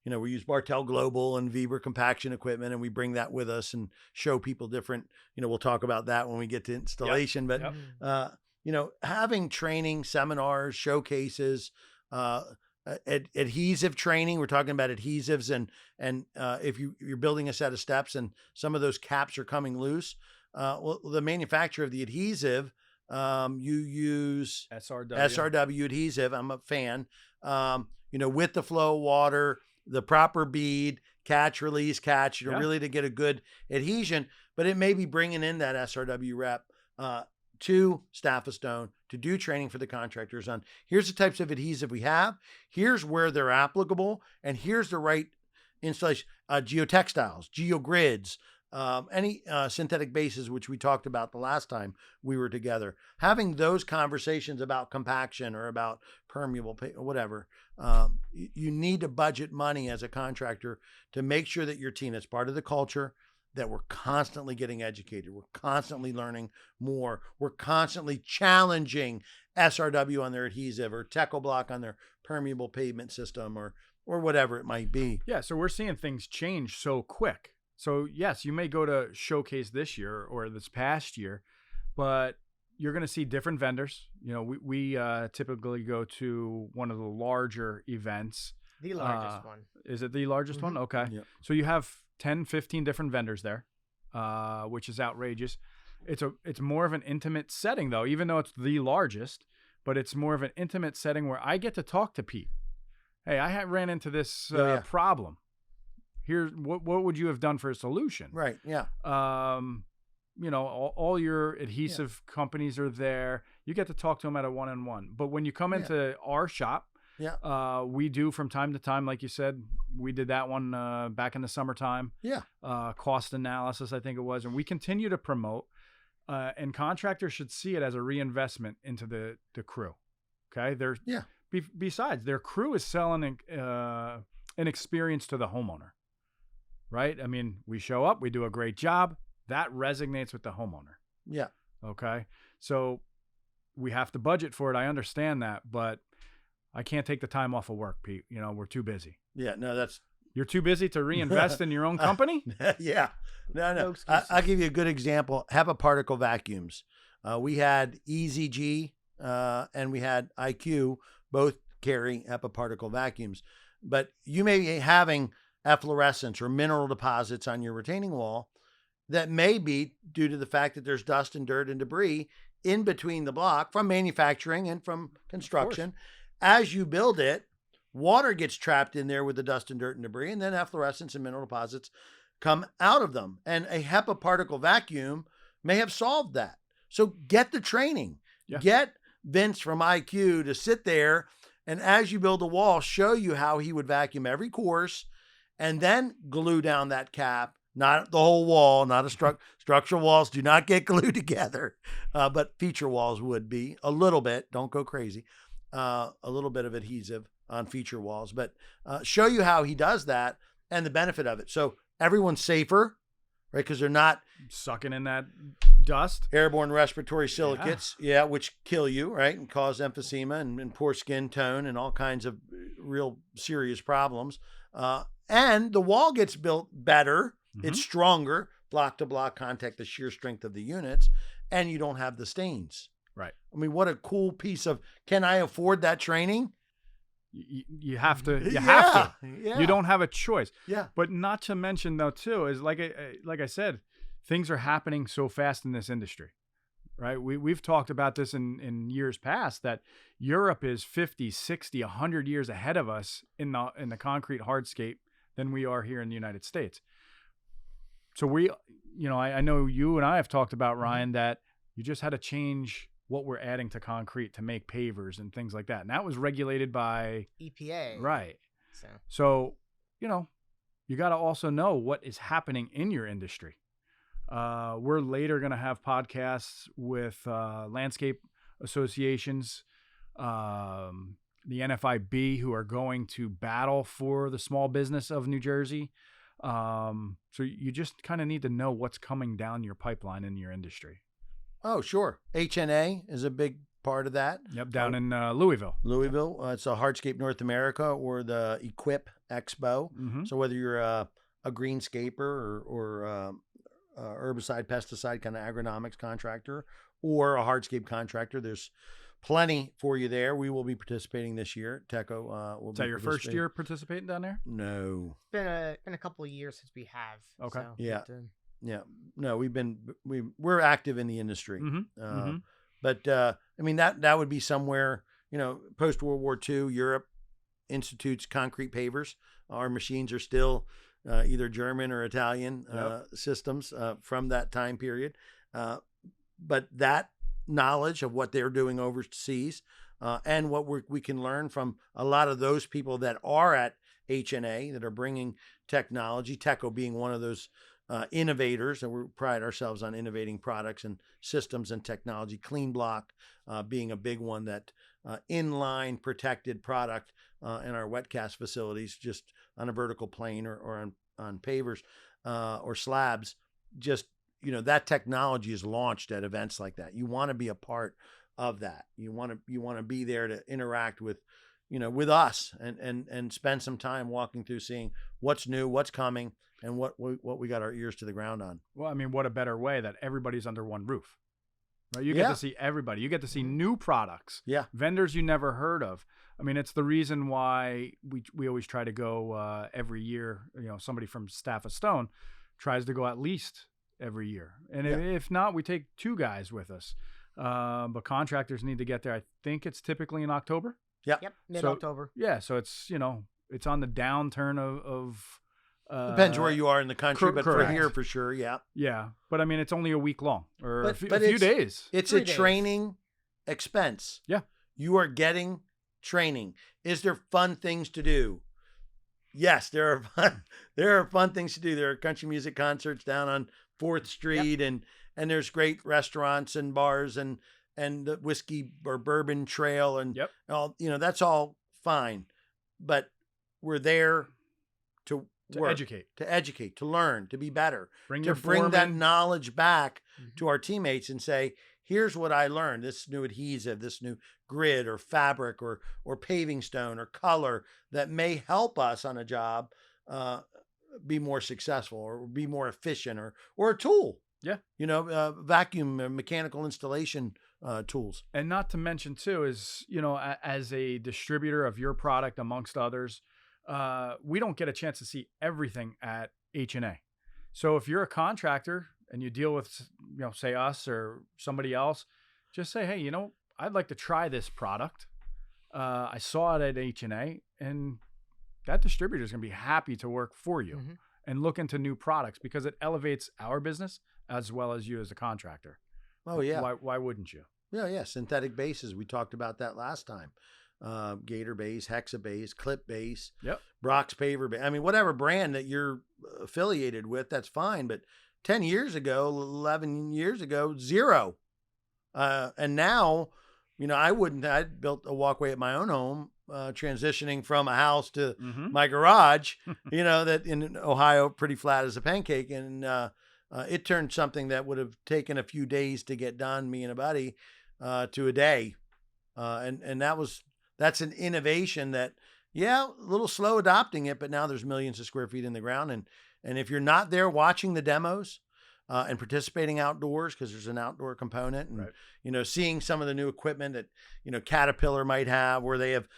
we use Bartell Global and Weber compaction equipment, and we bring that with us and show people different, we'll talk about that when we get to installation. Yep. But, having training, seminars, showcases, adhesive training. We're talking about adhesives, and if you're building a set of steps and some of those caps are coming loose, well, the manufacturer of the adhesive, you use SRW adhesive. I'm a fan. With the flow of water, the proper bead, catch, release, catch, really to get a good adhesion. But it may be bringing in that SRW rep to Staffa Stone to do training for the contractors on here's the types of adhesive we have, here's where they're applicable, and here's the right installation, geotextiles, geogrids, any synthetic bases, which we talked about the last time we were together. Having those conversations about compaction or about permeable, or whatever, you need to budget money as a contractor to make sure that your team, that's part of the culture, that we're constantly getting educated. We're constantly learning more. We're constantly challenging SRW on their adhesive or Techo-Bloc on their permeable pavement system or whatever it might be. Yeah, so we're seeing things change so quick. So yes, you may go to showcase this year or this past year, but you're going to see different vendors. We typically go to one of the larger events. The largest one. Is it the largest one? Okay. Yep. So you have 10, 15 different vendors there, which is outrageous. It's more of an intimate setting though, even though it's the largest, but it's more of an intimate setting where I get to talk to Pete. Hey, I ran into this problem. Here's what would you have done for a solution? Right. Yeah. All your adhesive companies are there. You get to talk to them at a one-on-one. But when you come into our shop, we do from time to time, like you said, we did that one back in the summertime. Yeah. Cost analysis, I think it was. And we continue to promote, and contractors should see it as a reinvestment into the crew. Okay. Besides, their crew is selling an experience to the homeowner, right? I mean, we show up, we do a great job. That resonates with the homeowner. Yeah. Okay. So we have to budget for it. I understand that, but I can't take the time off of work, Pete. We're too busy. Yeah. No, you're too busy to reinvest in your own company? Yeah. No. I'll give you a good example. HEPA particle vacuums. We had EZG and we had IQ, both carry HEPA particle vacuums. But you may be having efflorescence or mineral deposits on your retaining wall that may be due to the fact that there's dust and dirt and debris in between the block from manufacturing and from construction. As you build it, water gets trapped in there with the dust and dirt and debris, and then efflorescence and mineral deposits come out of them. And a HEPA particle vacuum may have solved that. So get the training. Yeah. Get Vince from IQ to sit there and as you build a wall, show you how he would vacuum every course and then glue down that cap. Not the whole wall, not a structural walls do not get glued together, but feature walls would be a little bit. Don't go crazy. A little bit of adhesive on feature walls, but show you how he does that and the benefit of it. So everyone's safer, right? Because they're not sucking in that dust, airborne respiratory silicates, which kill you, right, and cause emphysema and poor skin tone and all kinds of real serious problems. And the wall gets built better. Mm-hmm. It's stronger, block to block contact, the shear strength of the units, and you don't have the stains. Right. I mean, what a cool piece of, can I afford that training? You have to. You have to. Yeah. You don't have a choice. Yeah. But not to mention though, too, is like I said, things are happening so fast in this industry, right? We've talked about this in years past that Europe is 50, 60, 100 years ahead of us in the concrete hardscape than we are here in the United States. So I know you and I have talked about, Ryan, that you just had to change what we're adding to concrete to make pavers and things like that. And that was regulated by EPA. Right. So you got to also know what is happening in your industry. We're later going to have podcasts with landscape associations, the NFIB, who are going to battle for the small business of New Jersey. So you just kind of need to know what's coming down your pipeline in your industry. Oh, sure. HNA is a big part of that. Yep, down in Louisville. Louisville. It's a Hardscape North America or the Equip Expo. So whether you're a greenscaper or herbicide, pesticide kind of agronomics contractor or a hardscape contractor, there's plenty for you there. We will be participating this year. Techo Is that your first year participating down there? No. It's been a couple of years since we have. Okay. So Yeah. No, we're active in the industry. But I mean, that would be somewhere, post World War II, Europe institutes concrete pavers. Our machines are still either German or Italian systems from that time period. But that knowledge of what they're doing overseas and what we can learn from a lot of those people that are at HNA that are bringing technology, Techo being one of those innovators, and we pride ourselves on innovating products and systems and technology. Clean-Bloc being a big one, that inline protected product in our wet cast facilities, just on a vertical plane or on pavers or slabs. Just that technology is launched at events like that. You want to be a part of that. You want to be there to interact with with us and spend some time walking through, seeing what's new, what's coming, and what we got our ears to the ground on. Well, I mean, what a better way that everybody's under one roof, right? You get to see everybody. You get to see new products, vendors you never heard of. I mean, it's the reason why we always try to go every year. Somebody from Staffa Stone tries to go at least every year, and if not, we take two guys with us. But contractors need to get there. I think it's typically in October. Yep, mid-October. So it's it's on the downturn of depends where you are in the country, but correct. For here, for sure, yeah. But I mean, it's only a week long or a few it's, days. It's 3 a days. training expense. Yeah, you are getting training. Is there fun things to do? Yes, there are fun. There are fun things to do. There are country music concerts down on 4th Street, and there's great restaurants and bars and the whiskey or bourbon trail and all. That's all fine, but we're there to work, educate, to learn, to be better, bring that knowledge back to our teammates and say, here's what I learned. This new adhesive, this new grid or fabric or paving stone or color that may help us on a job be more successful or be more efficient or a tool. Yeah. Vacuum mechanical installation tools. And not to mention too is, as a distributor of your product amongst others, we don't get a chance to see everything at HNA. So if you're a contractor and you deal with, say us or somebody else, just say, hey, I'd like to try this product. I saw it at HNA, and that distributor is going to be happy to work for you and look into new products because it elevates our business as well as you as a contractor. Oh yeah. Why wouldn't you? Yeah. Synthetic bases. We talked about that last time. Gator base, Hexa base, Clip base, Brock's Paver base. I mean, whatever brand that you're affiliated with, that's fine. But 10 years ago, 11 years ago, zero. And now, I'd built a walkway at my own home, transitioning from a house to my garage, that in Ohio, pretty flat as a pancake. And it turned something that would have taken a few days to get done, me and a buddy, to a day. And that's an innovation that, a little slow adopting it, but now there's millions of square feet in the ground. And if you're not there watching the demos and participating outdoors, because there's an outdoor component, and, seeing some of the new equipment that, Caterpillar might have, where they have,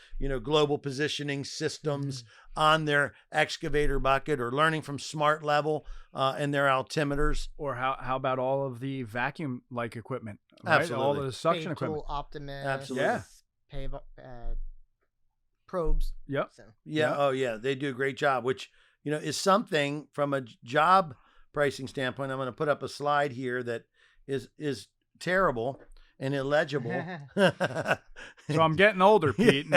global positioning systems on their excavator bucket, or learning from Smart Level and their altimeters. Or how about all of the vacuum-like equipment? Right? Absolutely. All the suction equipment. Optimus. Absolutely. Probes. Yep. So. Yeah. Oh yeah. They do a great job, which, is something from a job pricing standpoint. I'm going to put up a slide here that is terrible and illegible. So I'm getting older, Pete, and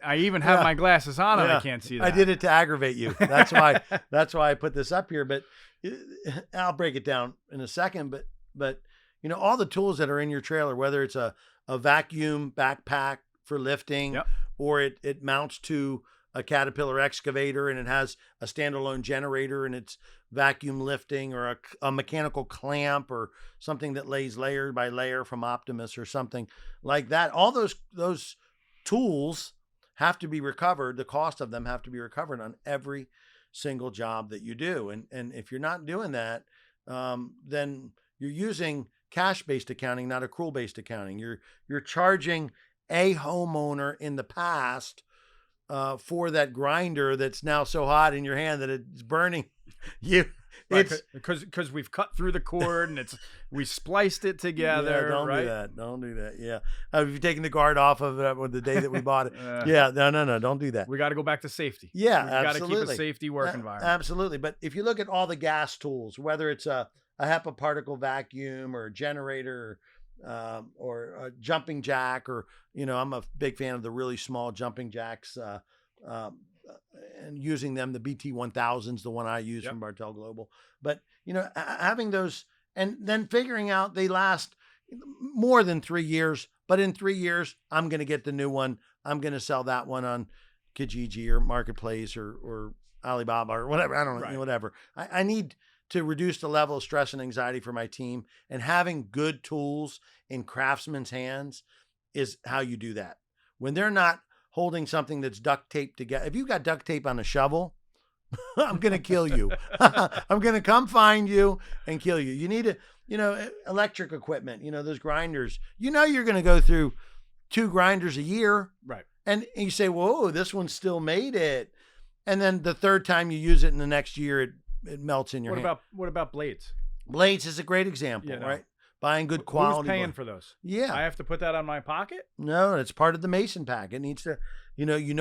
I even have my glasses on and I can't see that. I did it to aggravate you. That's why I put this up here, but I'll break it down in a second. But all the tools that are in your trailer, whether it's a vacuum backpack for lifting, or it mounts to a Caterpillar excavator and it has a standalone generator and it's vacuum lifting, or a mechanical clamp or something that lays layer by layer from Optimus or something like that. All those tools have to be recovered. The cost of them have to be recovered on every single job that you do. And if you're not doing that, then you're using cash-based accounting, not accrual-based accounting. You're charging a homeowner in the past for that grinder that's now so hot in your hand that it's burning you. Right, because we've cut through the cord and we spliced it together. Yeah, don't right? do that. Don't do that. Yeah. Have you taken the guard off of it the day that we bought it? Yeah. No. Don't do that. We got to go back to safety. Yeah, we got to keep a absolutely. safety work environment. Absolutely. But if you look at all the gas tools, whether it's a HEPA particle vacuum or a generator, or a jumping jack, or, I'm a big fan of the really small jumping jacks, and using them, the BT1000's the one I use from Bartell Global. But, having those and then figuring out they last more than 3 years, but in 3 years, I'm going to get the new one. I'm going to sell that one on Kijiji or Marketplace or Alibaba or whatever. I don't know, whatever. I need to reduce the level of stress and anxiety for my team, and having good tools in craftsmen's hands is how you do that. When they're not holding something that's duct taped together. If you've got duct tape on a shovel, I'm going to kill you. I'm going to come find you and kill you. You need electric equipment, those grinders. You're going to go through 2 grinders a year. Right. And you say, whoa, this one still made it. And then the third time you use it in the next year, it melts in your hand. What about blades? Blades is a great example, right? Buying good quality. Who's paying for those? Yeah. I have to put that on my pocket? No, it's part of the Mason pack. It needs to,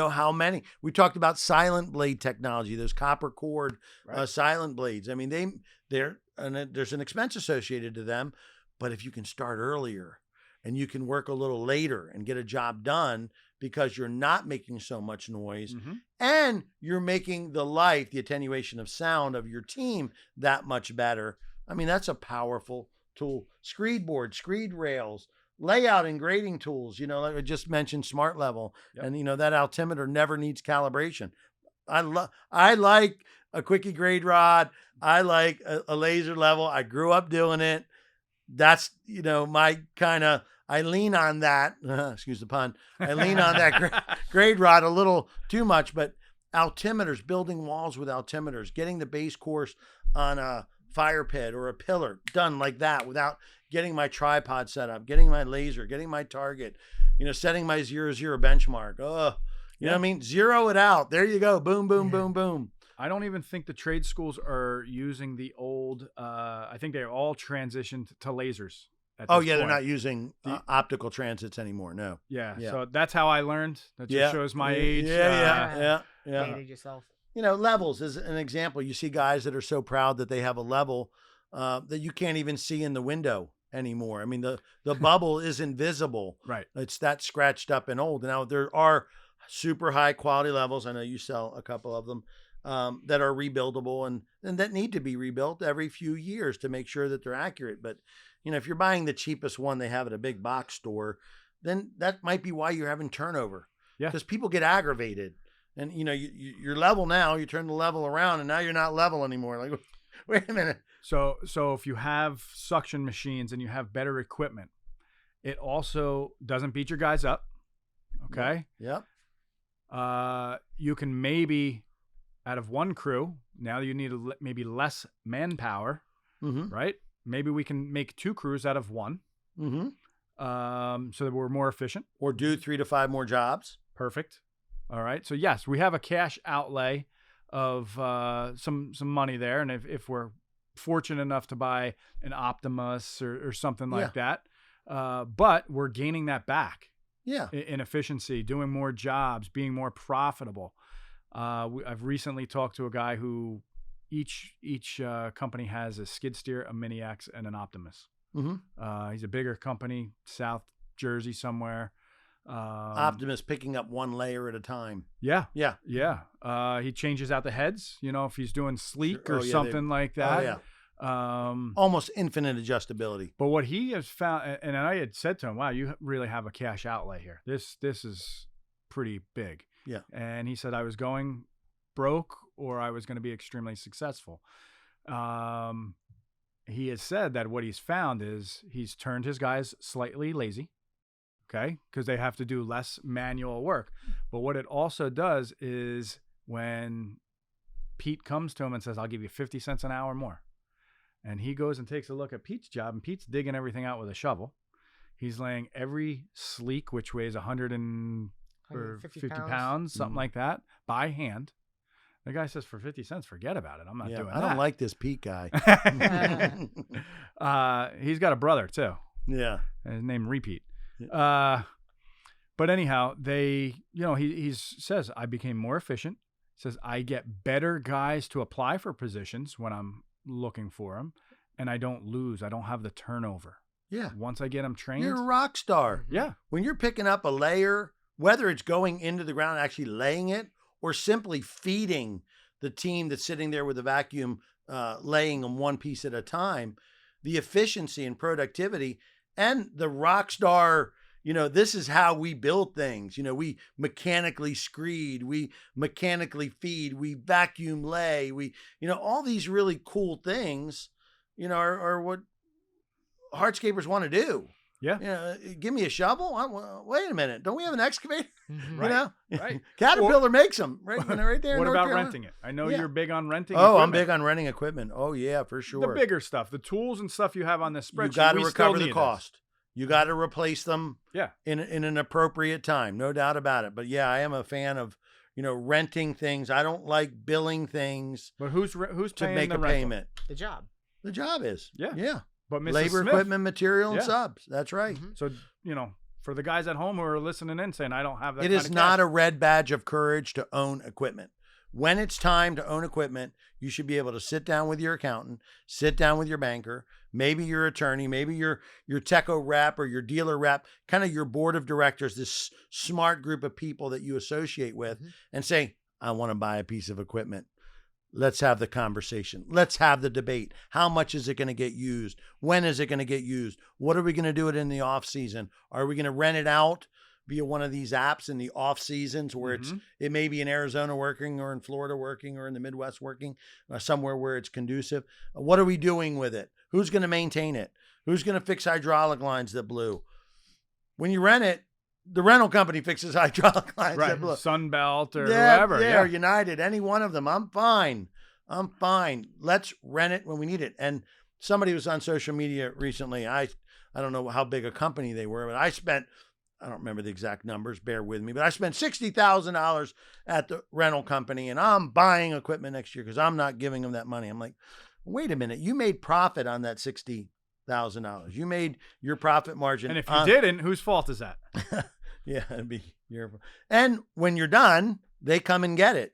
how many. We talked about silent blade technology, those copper cord silent blades. I mean, there's an expense associated to them, but if you can start earlier and you can work a little later and get a job done because you're not making so much noise, and you're making the attenuation of sound of your team that much better. I mean, that's a powerful tool. Screed board, screed rails, layout and grading tools, like I just mentioned, Smart Level. And that altimeter never needs calibration. I like a quickie grade rod. I like a laser level. I grew up doing it. That's, my kind of, I lean on that, excuse the pun. I lean on that grade rod a little too much, but altimeters, building walls with altimeters, getting the base course on a fire pit or a pillar done like that without getting my tripod set up, getting my laser, getting my target, setting my 0-0 benchmark. You know what I mean? Zero it out. There you go. Boom, boom, boom, boom. I don't even think the trade schools are using the old, I think they're all transitioned to lasers. They're not using optical transits anymore. No. Yeah. So that's how I learned. That just shows my age. Yeah. Dated yourself. Levels is an example. You see guys that are so proud that they have a level that you can't even see in the window anymore. I mean, the bubble is invisible. Right. It's that scratched up and old. Now, there are super high quality levels. I know you sell a couple of them that are rebuildable and that need to be rebuilt every few years to make sure that they're accurate. But, if you're buying the cheapest one they have at a big box store, then that might be why you're having turnover. Yeah. Because people get aggravated. And, you're level now, you turn the level around and now you're not level anymore. Like, wait a minute. So if you have suction machines and you have better equipment, it also doesn't beat your guys up. Okay. Yep. You can maybe, out of one crew, now you need maybe less manpower, right? Maybe we can make 2 crews out of 1. So that we're more efficient. Or do 3 to 5 more jobs. Perfect. All right. So yes, we have a cash outlay of some money there, and if we're fortunate enough to buy an Optimus or something like that, but we're gaining that back. Yeah. In efficiency, doing more jobs, being more profitable. I've recently talked to a guy who each company has a skid steer, a Mini X, and an Optimus. He's a bigger company, South Jersey somewhere. Optimus picking up 1 layer at a time. Yeah. He changes out the heads, if he's doing sleek or something like that. Almost infinite adjustability. But what he has found, and I had said to him, wow, you really have a cash outlay here. This is pretty big. Yeah. And he said, I was going broke or I was going to be extremely successful. He has said that what he's found is he's turned his guys slightly lazy, okay, because they have to do less manual work. But what it also does is when Pete comes to him and says, I'll give you 50 cents an hour more, and he goes and takes a look at Pete's job, and Pete's digging everything out with a shovel. He's laying every sleek, which weighs 150 pounds, something like that, by hand. The guy says, for 50 cents, forget about it. I'm not doing that. I don't like this Pete guy. He's got a brother, too. Yeah. His name Repeat. But anyhow, he says, I became more efficient. Says, I get better guys to apply for positions when I'm looking for them, and I don't lose. I don't have the turnover. Yeah. Once I get them trained. You're a rock star. Yeah. When you're picking up a layer, whether it's going into the ground, actually laying it, or simply feeding the team that's sitting there with a vacuum, laying them one piece at a time, the efficiency and productivity and the rock star, this is how we build things. We mechanically screed, we mechanically feed, we vacuum lay, all these really cool things, are what hardscapers want to do. Yeah. Give me a shovel. Wait a minute. Don't we have an excavator? Right. Right. Caterpillar makes them right there. What in North about Carolina. renting it? I know you're big on renting. Oh, equipment. I'm big on renting equipment. Oh yeah, for sure. The bigger stuff, the tools and stuff you have on this spreadsheet. You got to recover the this. cost. You got to replace them. Yeah. In an appropriate time, no doubt about it. But yeah, I am a fan of renting things. I don't like billing things. But who's to paying make the a rental? payment? The job. The job is. Yeah. But Mrs. labor, Smith, equipment, material, and subs. That's right. Mm-hmm. So, for the guys at home who are listening in saying, I don't have that. It is not a red badge of courage to own equipment. When it's time to own equipment, you should be able to sit down with your accountant, sit down with your banker, maybe your attorney, maybe your Techo rep or your dealer rep, kind of your board of directors, this smart group of people that you associate with, and say, I want to buy a piece of equipment. Let's have the conversation. Let's have the debate. How much is it going to get used? When is it going to get used? What are we going to do it in the off season? Are we going to rent it out via one of these apps in the off seasons where it may be in Arizona working or in Florida working or in the Midwest working, somewhere where it's conducive? What are we doing with it? Who's going to maintain it? Who's going to fix hydraulic lines that blew? When you rent it, the rental company fixes hydraulic lines. Right. That blew. Sunbelt or whoever. Yeah, or United, any one of them. I'm fine. Let's rent it when we need it. And somebody was on social media recently. I don't know how big a company they were, but I don't remember the exact numbers, bear with me, but I spent $60,000 at the rental company and I'm buying equipment next year because I'm not giving them that money. I'm like, wait a minute, you made profit on that $60,000. You made your profit margin. And if you didn't, whose fault is that? Yeah, it'd be your fault. And when you're done, they come and get it.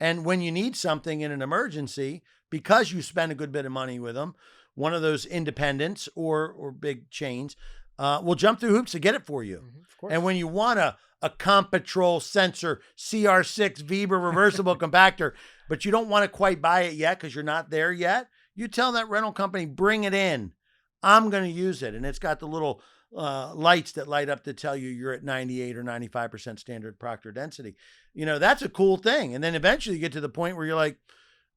And when you need something in an emergency, because you spend a good bit of money with them, one of those independents or big chains will jump through hoops to get it for you. Of course. And when you want a Competrol sensor CR6 Weber reversible compactor, but you don't want to quite buy it yet because you're not there yet, you tell that rental company, bring it in. I'm going to use it. And it's got the little lights that light up to tell you you're at 98 or 95% standard Proctor density. That's a cool thing. And then eventually you get to the point where you're like,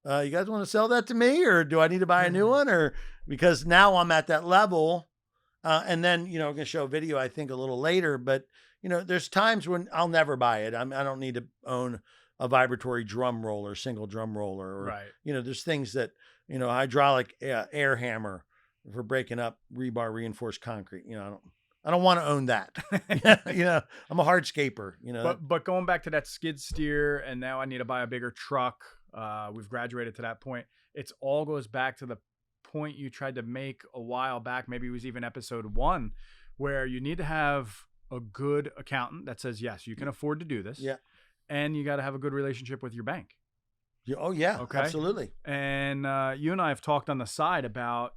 you guys want to sell that to me, or do I need to buy a new one? Or because now I'm at that level. And then, I'm going to show a video, I think, a little later, but there's times when I'll never buy it. I don't need to own a vibratory drum roller, single drum roller, or, right. There's things that, hydraulic air hammer for breaking up rebar reinforced concrete. I don't want to own that. I'm a hardscaper, But going back to that skid steer, and now I need to buy a bigger truck. We've graduated to that point. It's all goes back to the point you tried to make a while back. Maybe it was even episode 1, where you need to have a good accountant that says, yes, you can afford to do this. Yeah. And you got to have a good relationship with your bank. Oh yeah, okay. Absolutely. And you and I have talked on the side about,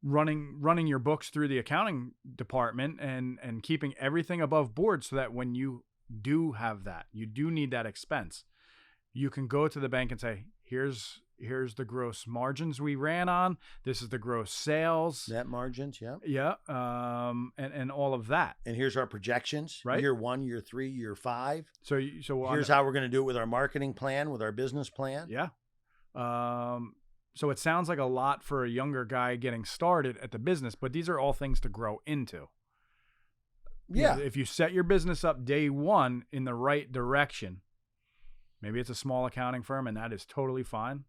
running your books through the accounting department and keeping everything above board so that when you do have that, you do need that expense, you can go to the bank and say, here's Here's the gross margins we ran on. This is the gross sales. Net margins, yeah. Yeah. And all of that. And here's our projections. Right. Year 1, year 3, year 5. So here's how we're going to do it with our marketing plan, with our business plan. Yeah. So it sounds like a lot for a younger guy getting started at the business, but these are all things to grow into. Yeah. If you set your business up day one in the right direction, maybe it's a small accounting firm, and that is totally fine.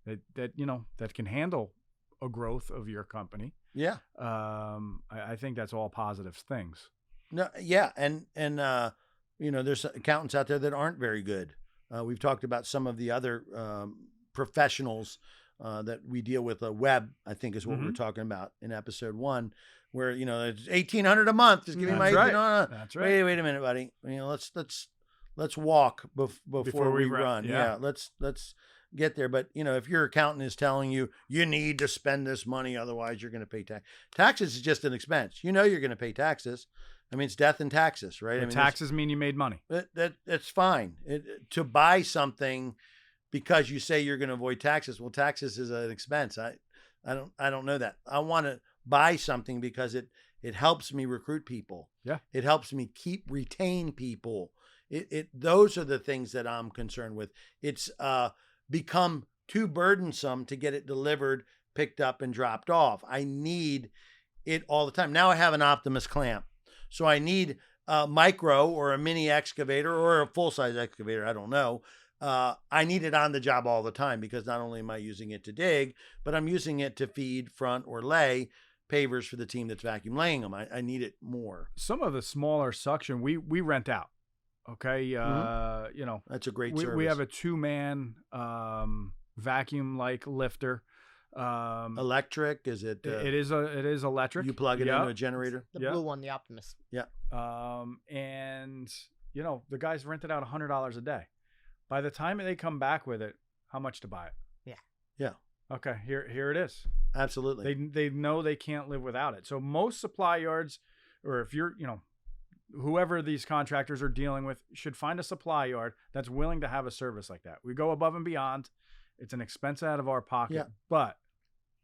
That can handle a growth of your company. Yeah. I think that's all positive things. No. Yeah. And there's accountants out there that aren't very good. We've talked about some of the other professionals that we deal with. Web, I think, is what we were talking about in episode 1, where it's $1,800 a month. Just give me my $1,800. That's right. Wait a minute, buddy. Let's walk before we run. Yeah. Let's get there. But if your accountant is telling you need to spend this money, otherwise you're going to pay tax. Taxes is just an expense. You're going to pay taxes. I mean, it's death and taxes, right? Taxes mean you made money. That's fine. To buy something because you say you're going to avoid taxes. Well, taxes is an expense. I don't know that. I want to buy something because it helps me recruit people. Yeah. It helps me retain people. Those are the things that I'm concerned with. It's become too burdensome to get it delivered, picked up, and dropped off. I need it all the time. Now I have an Optimus clamp. So I need a micro or a mini excavator or a full-size excavator. I don't know. I need it on the job all the time because not only am I using it to dig, but I'm using it to feed, front, or lay pavers for the team that's vacuum laying them. I need it more. Some of the smaller suction we rent out. Okay. That's a great service. We have a 2-man vacuum like lifter. Electric, is it? It is electric. You plug it into a generator. The blue one, the Optimus. Yeah. And the guys rent it out $100 a day. By the time they come back with it, how much to buy it? Yeah. Yeah. Okay, here it is. Absolutely. They know they can't live without it. So most supply yards, or if you're, whoever these contractors are dealing with, should find a supply yard that's willing to have a service like that. We go above and beyond. It's an expense out of our pocket, but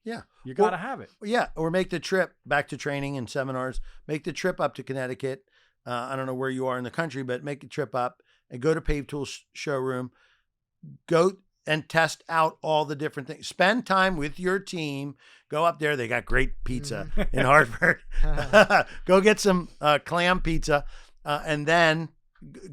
you got to have it. Yeah, or make the trip back to training and seminars. Make the trip up to Connecticut. I don't know where you are in the country, but make the trip up and go to Pave Tools showroom. Go and test out all the different things. Spend time with your team. Go up there. They got great pizza in Hartford. Go get some clam pizza and then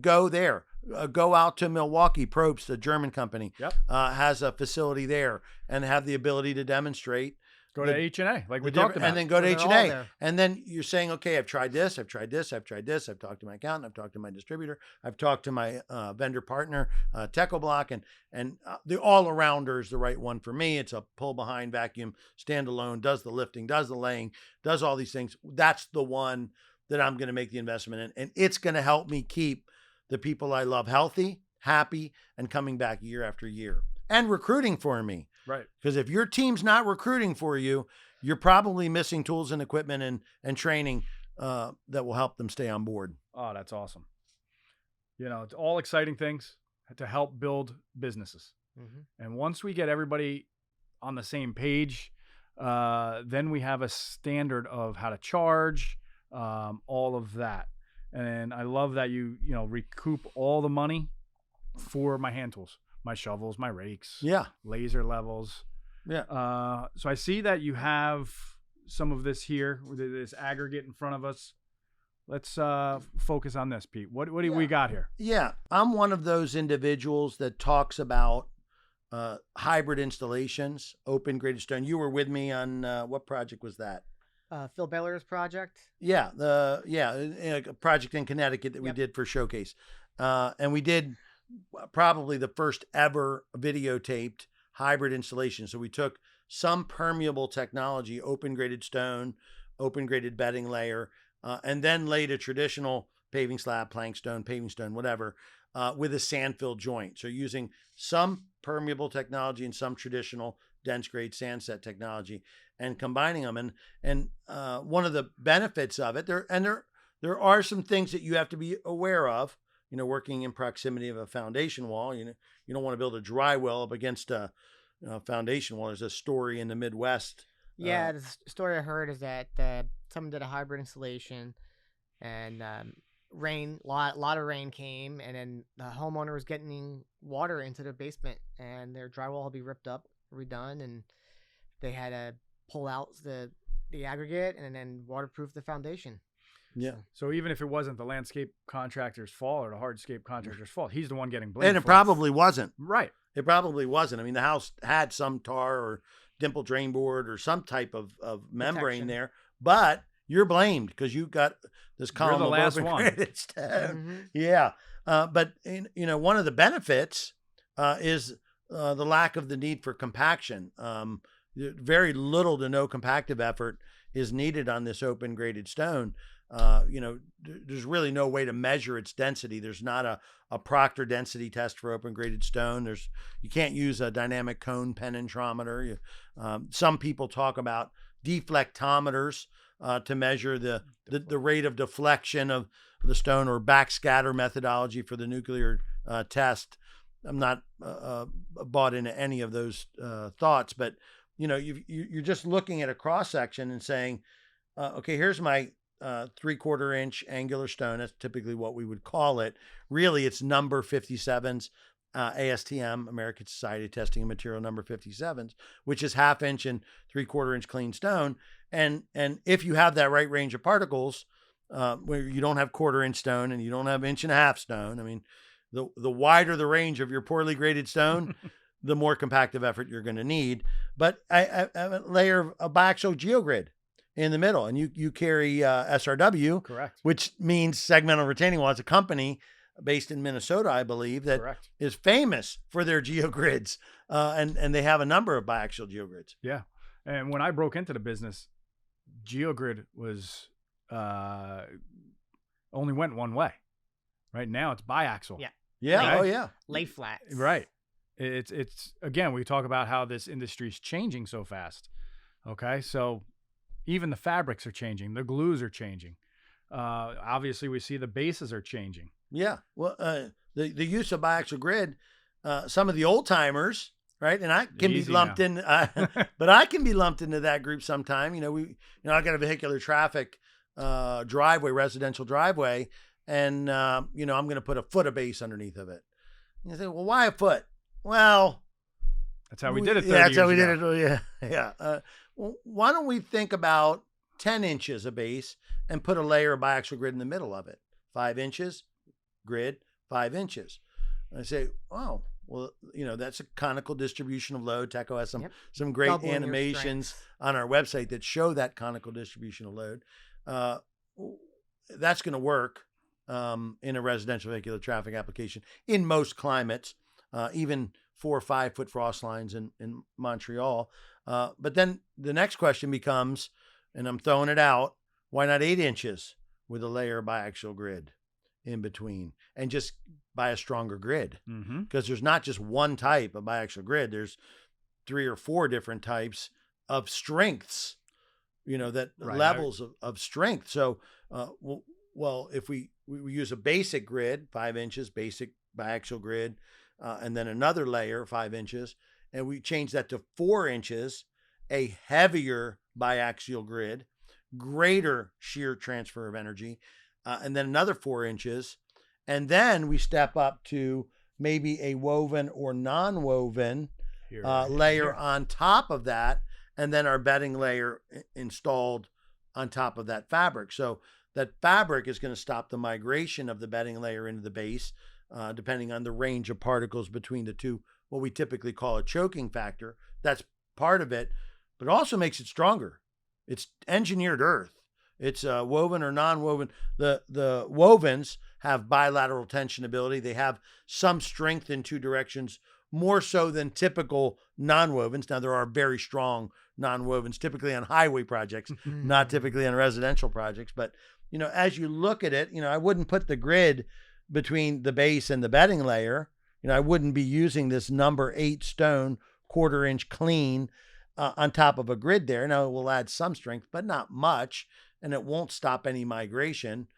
go there. Go out to Milwaukee. Probst, a German company, has a facility there and have the ability to demonstrate. Go to H&A, like we talked about. And then go to H&A. And then you're saying, okay, I've tried this, I've tried this, I've tried this. I've talked to my accountant, I've talked to my distributor, I've talked to my vendor partner, Techo-Bloc, and the all-arounder is the right one for me. It's a pull-behind vacuum, standalone, does the lifting, does the laying, does all these things. That's the one that I'm going to make the investment in. And it's going to help me keep the people I love healthy, happy, and coming back year after year. And recruiting for me. Right. Because if your team's not recruiting for you, you're probably missing tools and equipment and training that will help them stay on board. Oh, that's awesome. It's all exciting things to help build businesses. Mm-hmm. And once we get everybody on the same page, then we have a standard of how to charge, all of that. And I love that you recoup all the money for my hand tools. My shovels, my rakes, laser levels. Yeah. So I see that you have some of this here, with this aggregate in front of us. Let's focus on this, Pete. What do we got here? Yeah. I'm one of those individuals that talks about hybrid installations, open graded stone. You were with me on what project was that? Phil Baylor's project. Yeah. A project in Connecticut that we did for Showcase. And we did probably the first ever videotaped hybrid installation. So we took some permeable technology, open graded stone, open graded bedding layer, and then laid a traditional paving slab, plank stone, paving stone, whatever, with a sand filled joint. So using some permeable technology and some traditional dense grade sand set technology and combining them. And one of the benefits of it, there are some things that you have to be aware of. Working in proximity of a foundation wall, you don't want to build a dry well up against a foundation wall. There's a story in the Midwest. Yeah, the story I heard is that someone did a hybrid installation, and rain, lot of rain came, and then the homeowner was getting water into their basement, and their drywall had to be ripped up, redone, and they had to pull out the aggregate and then waterproof the foundation. Yeah. So even if it wasn't the landscape contractor's fault or the hardscape contractor's fault, he's the one getting blamed. And it probably wasn't. Right. It probably wasn't. I mean, the house had some tar or dimple drain board or some type of membrane Protection. there, but you're blamed because you got this column the of last open one. graded stone. Mm-hmm. Yeah. But one of the benefits is the lack of the need for compaction. Very little to no compactive effort is needed on this open graded stone. There's really no way to measure its density. There's not a Proctor density test for open graded stone. You can't use a dynamic cone penetrometer. Some people talk about deflectometers to measure the rate of deflection of the stone, or backscatter methodology for the nuclear test. I'm not bought into any of those thoughts, but you're just looking at a cross section and saying, okay, here's my 3/4 inch angular stone. That's typically what we would call it. Really, it's number 57s, ASTM, American Society of Testing and Material number 57s, which is 1/2 inch and 3/4 inch clean stone. And if you have that right range of particles, where you don't have 1/4 inch stone and you don't have 1.5 inch stone, I mean, the wider the range of your poorly graded stone, the more compactive effort you're going to need. But I have a layer of biaxial geogrid in the middle, and you carry SRW, Correct. which means segmental retaining wall. It's a company based in Minnesota, I believe, that Correct. is famous for their geogrids, and they have a number of biaxial geogrids. Yeah. And when I broke into the business, geogrid was only went one way. Right now it's biaxial. Yeah. Yeah. Okay. Oh yeah. Lay flats. Right. It's again, we talk about how this industry is changing so fast. Okay. So even the fabrics are changing. The glues are changing. Obviously we see the bases are changing. Yeah. Well, the use of biaxial grid, some of the old timers, right? And I can Easy be lumped in, but I can be lumped into that group sometime. I got a vehicular traffic driveway, residential driveway, and I'm going to put a foot of base underneath of it. And you say, well, why a foot? Well, That's how we did it 30 Yeah, that's how we years did ago. it. Yeah. Well, why don't we think about 10 inches of base and put a layer of biaxial grid in the middle of it? 5 inches, grid, 5 inches. And I say, oh, well, that's a conical distribution of load. Techo has some great Doubling your animations strength. on our website that show that conical distribution of load. That's going to work in a residential vehicular traffic application in most climates, even 4 or 5 foot frost lines in Montreal. But then the next question becomes, and I'm throwing it out, why not 8 inches with a layer of biaxial grid in between and just buy a stronger grid? Because there's not just one type of biaxial grid. There's 3 or 4 different types of strengths, that Right. levels of strength. So, well, if we use a basic grid, 5 inches, basic biaxial grid, and then another layer, 5 inches, and we change that to 4 inches, a heavier biaxial grid, greater shear transfer of energy, and then another 4 inches. And then we step up to maybe a woven or non-woven layer on top of that, and then our bedding layer installed on top of that fabric. So that fabric is going to stop the migration of the bedding layer into the base, depending on the range of particles between the two, what we typically call a choking factor. That's part of it, but it also makes it stronger. It's engineered earth. It's woven or non-woven. The wovens have bilateral tensionability. They have some strength in two directions, more so than typical non-wovens. Now, there are very strong non-wovens, typically on highway projects, not typically on residential projects. But, as you look at it, I wouldn't put the grid between the base and the bedding layer. I wouldn't be using this number 8 stone, 1/4 inch clean on top of a grid there. Now, it will add some strength, but not much, and it won't stop any migration.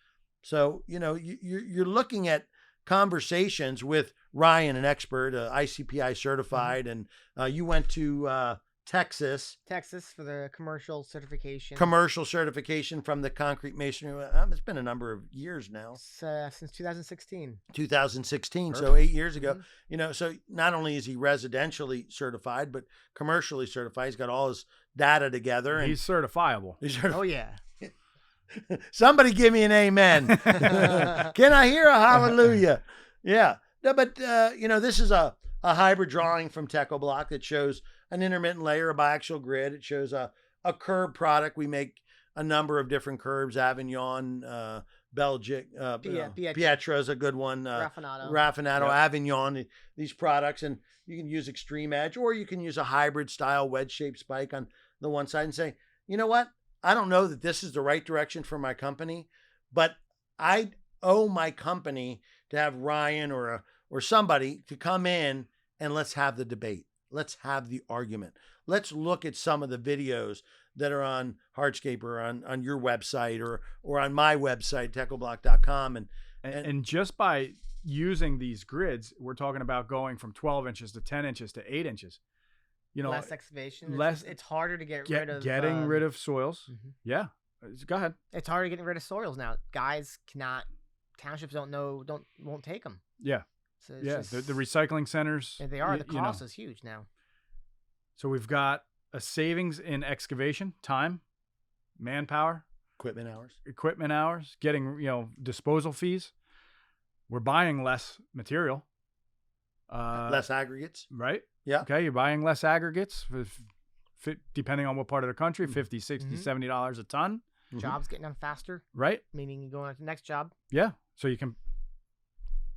So, you're looking at conversations with Ryan, an expert, ICPI certified, and you went to Texas for the commercial certification. Commercial certification from the concrete masonry. It's been a number of years now. Since 2016. 2016, Perfect. so 8 years ago. So not only is he residentially certified, but commercially certified. He's got all his data together. And he's certifiable. Oh, yeah. Somebody give me an amen. Can I hear a hallelujah? Yeah. No, but, this is a hybrid drawing from Techo-Bloc that shows an intermittent layer, a biaxial grid. It shows a curb product. We make a number of different curbs. Avignon, Belgic, Pietra is a good one. Raffinato, Avignon, these products. And you can use extreme edge, or you can use a hybrid style wedge-shaped spike on the one side and say, you know what? I don't know that this is the right direction for my company, but I owe my company to have Ryan or somebody to come in and let's have the debate. Let's have the argument. Let's look at some of the videos that are on Hardscape or on your website or on my website, Techo-Bloc.com. And just by using these grids, we're talking about going from 12 inches to 10 inches to 8 inches. Less excavation. It's harder to getting rid of soils. Mm-hmm. Yeah. Go ahead. It's harder getting rid of soils now. Guys townships won't take them. Yeah. So the recycling centers. They are. The cost is huge now. So we've got a savings in excavation, time, manpower, equipment hours, getting, disposal fees. We're buying less material. Less aggregates. Right? Yeah. Okay, you're buying less aggregates, depending on what part of the country, $50, $60, $70 a ton. Jobs getting done faster. Right. Meaning you go on to the next job. Yeah. So if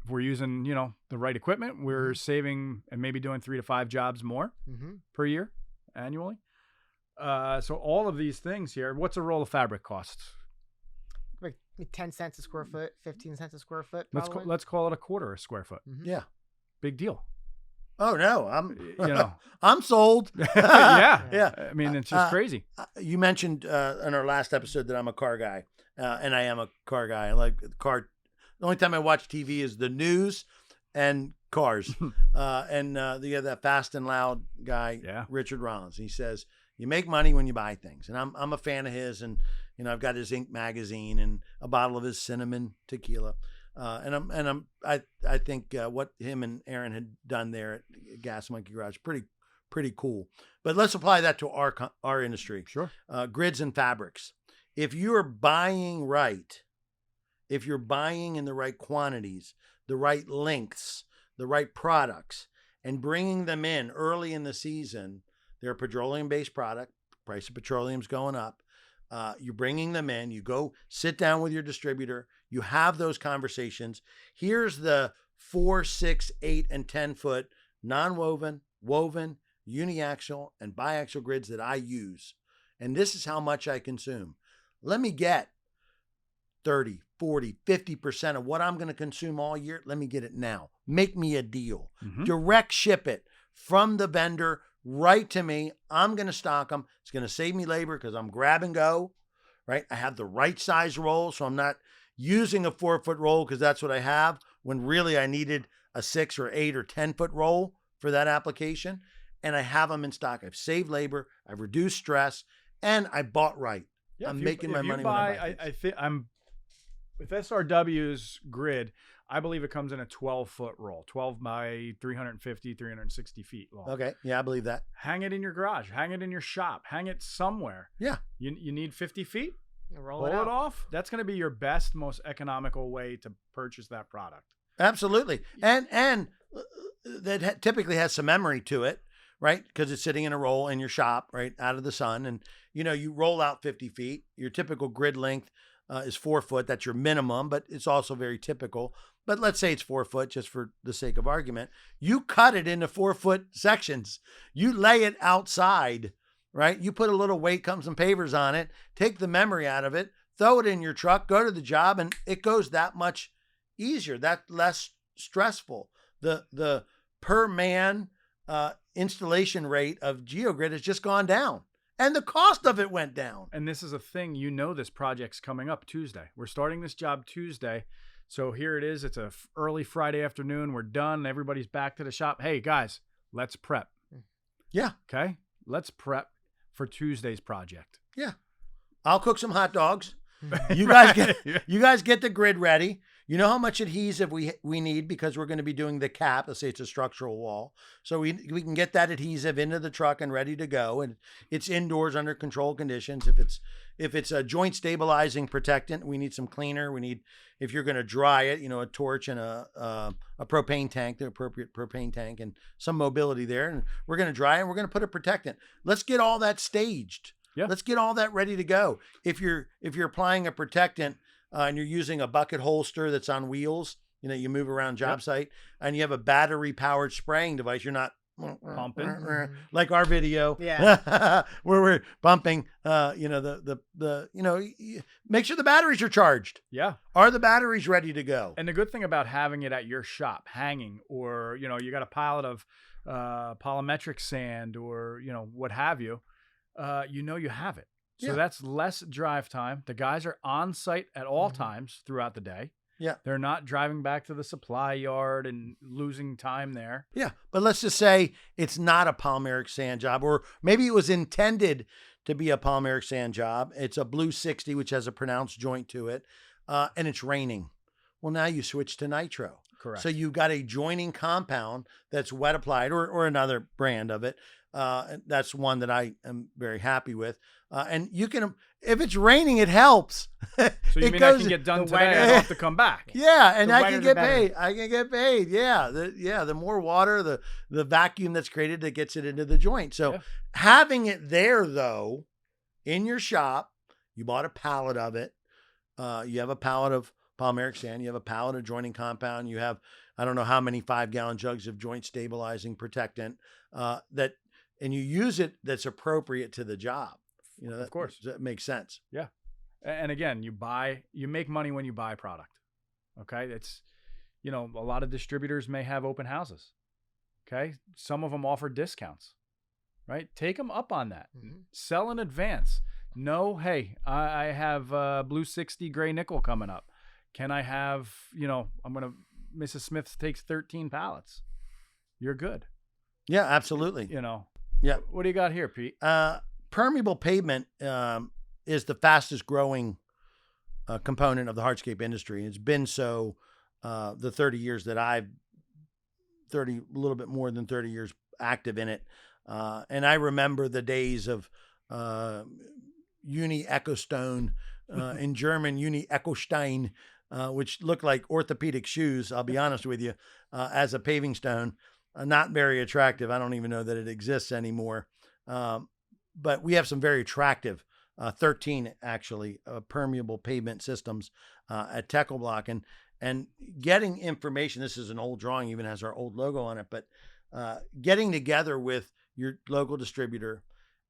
we're using, the right equipment, we're saving and maybe doing 3 to 5 jobs more per year annually. So all of these things here, what's a roll of fabric cost? Like 10 cents a square foot, 15 cents a square foot. Let's call it a quarter a square foot. Yeah. Big deal. Oh no, I'm sold. Yeah. I mean, it's just crazy. You mentioned in our last episode that I'm a car guy, and I am a car guy. I like car. The only time I watch TV is the news and cars. And you have that Fast and Loud guy, Richard Rollins. He says you make money when you buy things, and I'm a fan of his. And I've got his Inc. magazine and a bottle of his cinnamon tequila. I think what him and Aaron had done there at Gas Monkey Garage pretty cool. But let's apply that to our industry. Sure. Grids and fabrics. If you're buying right, if you're buying in the right quantities, the right lengths, the right products, and bringing them in early in the season, they're a petroleum-based product. Price of petroleum's going up. You're bringing them in. You go sit down with your distributor. You have those conversations. Here's the 4, 6, 8, and 10 foot non-woven, woven, uniaxial, and biaxial grids that I use. And this is how much I consume. Let me get 30, 40, 50% of what I'm going to consume all year. Let me get it now. Make me a deal. Direct ship it from the vendor right to me. I'm going to stock them. It's going to save me labor because I'm grab and go, right? I have the right size roll, so I'm not using a 4-foot roll because that's what I have when really I needed a 6 or 8 or 10 foot roll for that application. And I have them in stock. I've saved labor. I've reduced stress, and I bought right. Yeah, I'm making my money when I buy things. I think I'm with SRW's grid. I believe it comes in a 12-foot roll, 12 by 350, 360 feet long. Okay. Yeah, I believe that. Hang it in your garage. Hang it in your shop. Hang it somewhere. Yeah. You need 50 feet? Roll it off. That's going to be your best, most economical way to purchase that product. Absolutely. And that typically has some memory to it, right? Because it's sitting in a roll in your shop, right? Out of the sun. And, you roll out 50 feet. Your typical grid length is 4 foot. That's your minimum, but it's also very typical. But let's say it's 4 foot just for the sake of argument. You cut it into 4-foot sections. You lay it outside, right? You put a little weight, some pavers on it, take the memory out of it, throw it in your truck, go to the job, and it goes that much easier, that less stressful. The per man installation rate of GeoGrid has just gone down. And the cost of it went down. And this is a thing, this project's coming up Tuesday. We're starting this job Tuesday. So here it is. It's a early Friday afternoon. We're done. Everybody's back to the shop. Hey, guys, let's prep. Yeah. Okay? Let's prep for Tuesday's project. Yeah. I'll cook some hot dogs. You guys get the grid ready. You know how much adhesive we need because we're going to be doing the cap. Let's say it's a structural wall. So we can get that adhesive into the truck and ready to go. And it's indoors under controlled conditions. If it's a joint stabilizing protectant, we need some cleaner. We need, if you're going to dry it, a torch and a propane tank, the appropriate propane tank, and some mobility there. And we're going to dry it and we're going to put a protectant. Let's get all that staged. Yeah. Let's get all that ready to go. If you're applying a protectant and you're using a bucket holster that's on wheels, you move around job site, and you have a battery powered spraying device, you're not pumping like our video, Yeah. where we're bumping. Make sure the batteries are charged. Yeah. Are the batteries ready to go? And the good thing about having it at your shop, hanging, or you got a pallet of polymetric sand, or what have you. You have it. So that's less drive time. The guys are on site at all times throughout the day. Yeah. They're not driving back to the supply yard and losing time there. Yeah. But let's just say it's not a polymeric sand job, or maybe it was intended to be a polymeric sand job. It's a blue 60, which has a pronounced joint to it, and it's raining. Well, now you switch to nitro. Correct. So you've got a joining compound that's wet applied, or another brand of it. That's one that I am very happy with. And you can, if it's raining, it helps. So you mean I can get done today? I don't have to come back. Yeah, and The I wetter, can the get better. paid. I can get paid. Yeah, the more water, the vacuum that's created that gets it into the joint. So having it there, though, in your shop, you bought a pallet of it. You have a pallet of polymeric sand. You have a pallet of joining compound. You have, I don't know how many 5-gallon jugs of joint stabilizing protectant and you use it that's appropriate to the job. Of course. That makes sense. Yeah. And again, you make money when you buy product. Okay. It's, a lot of distributors may have open houses. Okay. Some of them offer discounts, right? Take them up on that. Mm-hmm. Sell in advance. No, hey, I have blue 60 gray nickel coming up. Can I have, Mrs. Smith takes 13 pallets. You're good. Yeah, absolutely. Yeah. What do you got here, Pete? Permeable pavement is the fastest growing component of the hardscape industry. It's been so the 30 years that a little bit more than 30 years active in it. And I remember the days of Uni Ecostone, in German, Uni Ecostein, which looked like orthopedic shoes, I'll be honest with you, as a paving stone. Not very attractive. I don't even know that it exists anymore. But we have some very attractive 13 actually permeable pavement systems at Techo-Bloc, and getting information. This is an old drawing, even has our old logo on it, but getting together with your local distributor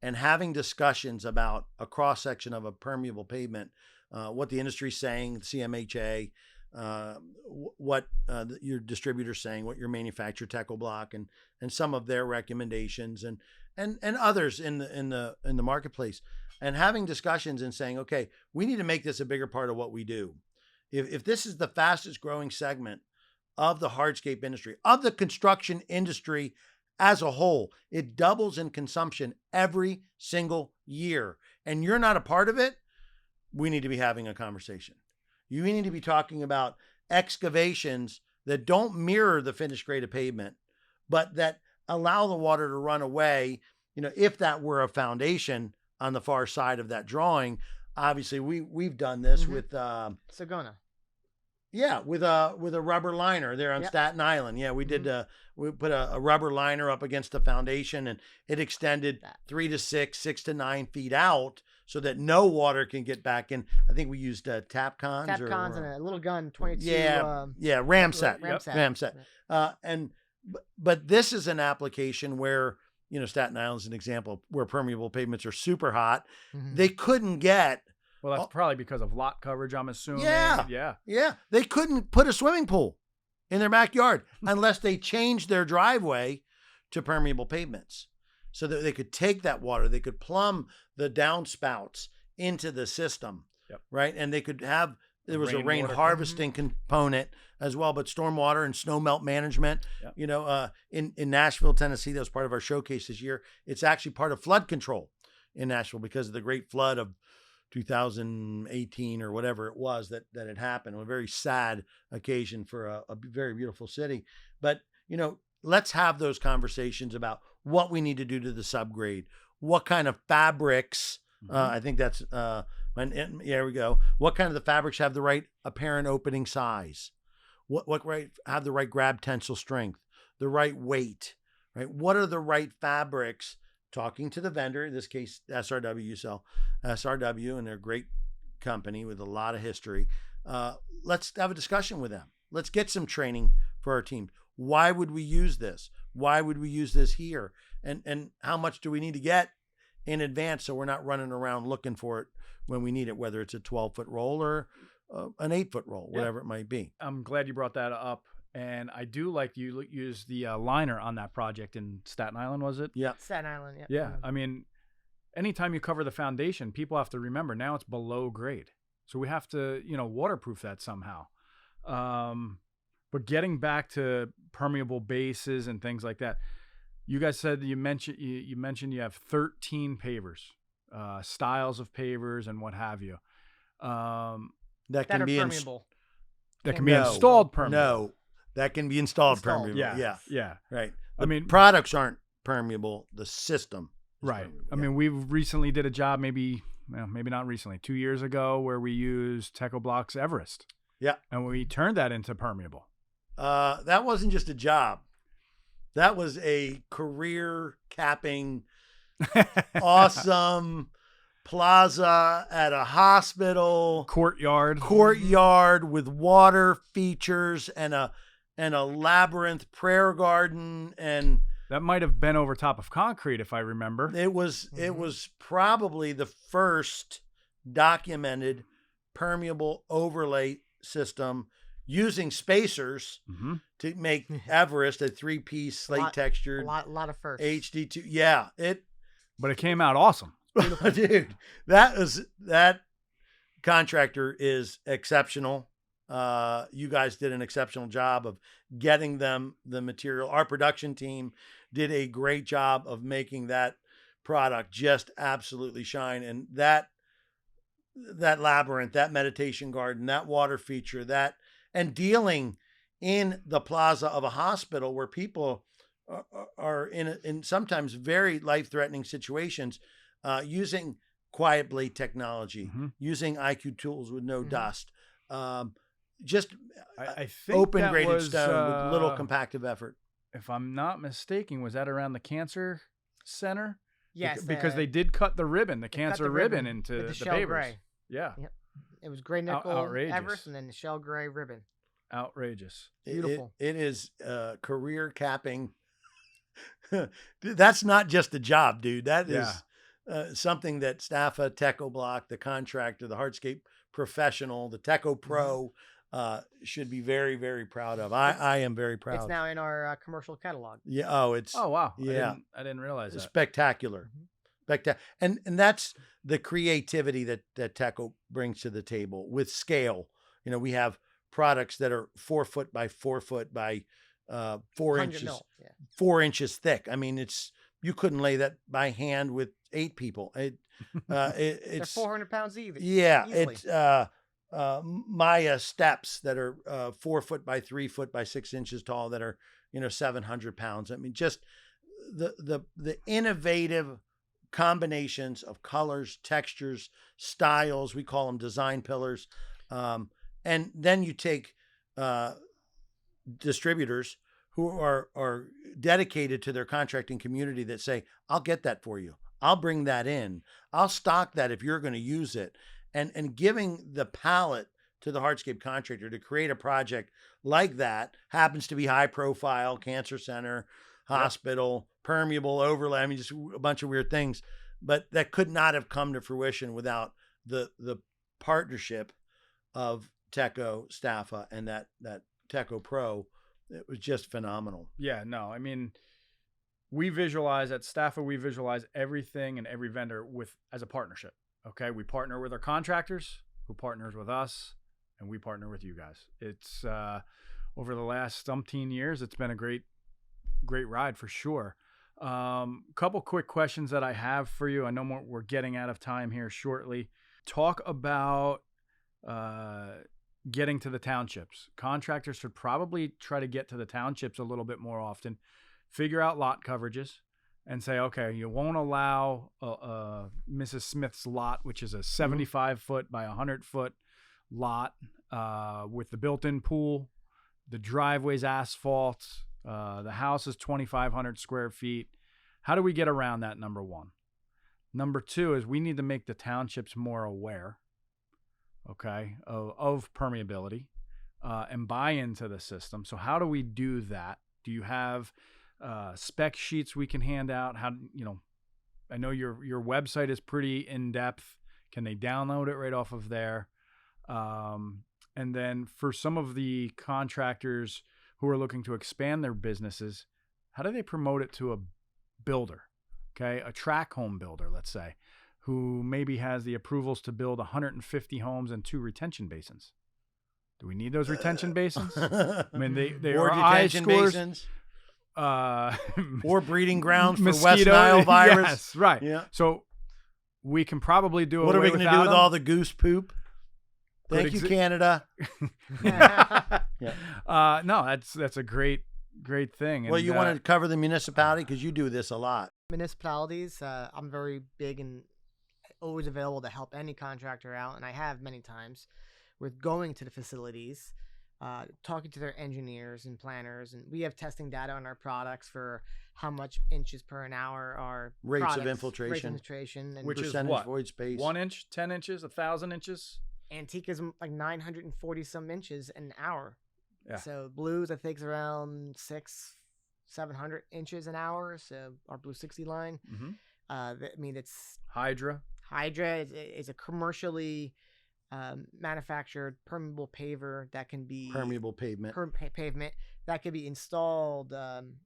and having discussions about a cross section of a permeable pavement, what the industry's saying, CMHA, what your distributor's saying, what your manufacturer Techo-Bloc, and some of their recommendations, and others in the marketplace, and having discussions and saying, okay, we need to make this a bigger part of what we do. If this is the fastest growing segment of the hardscape industry, of the construction industry as a whole, it doubles in consumption every single year, and you're not a part of it, we need to be having a conversation. You need to be talking about excavations that don't mirror the finished grade of pavement, but that allow the water to run away. If that were a foundation on the far side of that drawing, obviously we've done this with Sagona. Yeah, with a rubber liner there on Staten Island. Yeah, we did. We put a rubber liner up against the foundation, and it extended 3 to 6, 6 to 9 feet out, so that no water can get back in. I think we used tap cons and a little gun, 22. Ram set. Ram set. But this is an application where Staten Island is an example where permeable pavements are super hot. Mm-hmm. They couldn't get. Well, that's probably because of lot coverage, I'm assuming. Yeah. They couldn't put a swimming pool in their backyard unless they changed their driveway to permeable pavements, so that they could take that water, they could plumb the downspouts into the system, right? And they could have There was a rain rainwater. harvesting component as well, but stormwater and snow melt management. Yep. You know, in Nashville, Tennessee, that was part of our showcase this year. It's actually part of flood control in Nashville because of the great flood of 2018 or whatever it was that had happened. A very sad occasion for a very beautiful city. But, you know, let's have those conversations about what we need to do to the subgrade, what kind of fabrics. I think that's, there we go. What kind of the fabrics have the right apparent opening size? What have the right grab tensile strength, the right weight, right? What are the right fabrics? Talking to the vendor, in this case, SRW, you sell SRW, and they're a great company with a lot of history. Let's have a discussion with them. Let's get some training for our team. Why would we use this? Why would we use this here? And how much do we need to get in advance so we're not running around looking for it when we need it, whether it's a 12-foot roll or an 8-foot roll, whatever it might be. I'm glad you brought that up. And I do like you use the liner on that project in Staten Island, was it? Yeah. Staten Island, yeah. Yeah. I mean, anytime you cover the foundation, people have to remember now it's below grade. So we have to, you know, waterproof that somehow. But getting back to permeable bases and things like that, you guys said you mentioned you have 13 pavers, styles of pavers and what have you. That can be permeable. That can be installed permeable. No. That can be installed permeable. Yeah. Right. I mean, products aren't permeable. The system is right. permeable. I mean, we recently did a job, maybe not recently, 2 years ago, where we used Techo-Bloc's Everest. Yeah. And we turned that into permeable. That wasn't just a job. That was a career capping, awesome plaza at a hospital. Courtyard with water features and a labyrinth prayer garden, and that might have been over top of concrete if I remember. it was probably the first documented permeable overlay system using spacers to make Everest a 3-piece slate textured a lot of firsts. HD2. Yeah, but it came out awesome. Dude, that contractor is exceptional. You guys did an exceptional job of getting them the material. Our production team did a great job of making that product just absolutely shine. And that labyrinth, that meditation garden, that water feature, and dealing in the plaza of a hospital where people are in sometimes very life-threatening situations, using quiet blade technology, using IQ tools with no dust, just I think open that graded was, stone with little compactive effort. If I'm not mistaken, was that around the cancer center? Yes, because they did cut the ribbon, the cancer ribbon into the shell pavers. gray. Yeah. Yep. It was gray nickel Outrageous. Everest and then the shell gray ribbon. Outrageous. Beautiful. It is career capping. That's not just a job, dude. That is something that Staffa, Techo-Bloc, the contractor, the hardscape professional, the Techo Pro should be very, very proud of. I am very proud. It's now in our commercial catalog. Yeah. Oh wow. Yeah. I didn't realize that. Spectacular. And that's the creativity that Techo brings to the table with scale. You know, we have products that are 4 foot by 4 foot by 4 inches, 4 inches thick. I mean, you couldn't lay that by hand with 8 people. It's They're 400 pounds either. Yeah. Easily. It's Maya steps that are 4 foot by 3 foot by 6 inches tall that are, 700 pounds. I mean, just the innovative combinations of colors, textures, styles. We call them design pillars. And then you take distributors who are dedicated to their contracting community that say, I'll get that for you. I'll bring that in. I'll stock that if you're going to use it. And giving the palette to the hardscape contractor to create a project like that happens to be high profile, cancer center, hospital, permeable overlay. I mean, just a bunch of weird things, but that could not have come to fruition without the partnership of Techo, Staffa, and that Techo Pro. It was just phenomenal. Yeah, no, I mean, we visualize at Staffa, we visualize everything and every vendor as a partnership. Okay, we partner with our contractors, who partners with us, and we partner with you guys. It's over the last umpteen years, it's been a great ride for sure. Couple quick questions that I have for you. I know we're getting out of time here shortly. Talk about getting to the townships. Contractors should probably try to get to the townships a little bit more often. Figure out lot coverages and say, okay, you won't allow Mrs. Smith's lot, which is a 75-foot by 100-foot lot with the built-in pool, the driveway's asphalt, the house is 2,500 square feet. How do we get around that, number one? Number two is we need to make the townships more aware, okay, of permeability and buy into the system. So how do we do that? Do you have spec sheets we can hand out? How, I know your website is pretty in-depth. Can they download it right off of there? And then for some of the contractors who are looking to expand their businesses, how do they promote it to a builder? Okay, a track home builder, let's say, who maybe has the approvals to build 150 homes and 2 retention basins. Do we need those retention basins? I mean, they or are detention basins. Or breeding grounds for mosquito, West Nile virus. Yes, right. Yeah. So we can probably do What are we going to do with all the goose poop? Thank you, Canada. Yeah. No, that's a great thing. Well, and, you want to cover the municipality because you do this a lot. Municipalities, I'm very big and always available to help any contractor out, and I have many times with going to the facilities, talking to their engineers and planners, and we have testing data on our products for how much inches per an hour are rates of infiltration, and which percentage is what? Void space. 1 inch, 10 inches, 1,000 inches. Antique is like 940 some inches an hour. Yeah. So blues, I think, is around 700 inches an hour. So our blue 60 line. Mm-hmm. I mean, it's Hydra is a commercially manufactured permeable paver that can be permeable pavement. Pavement that can be installed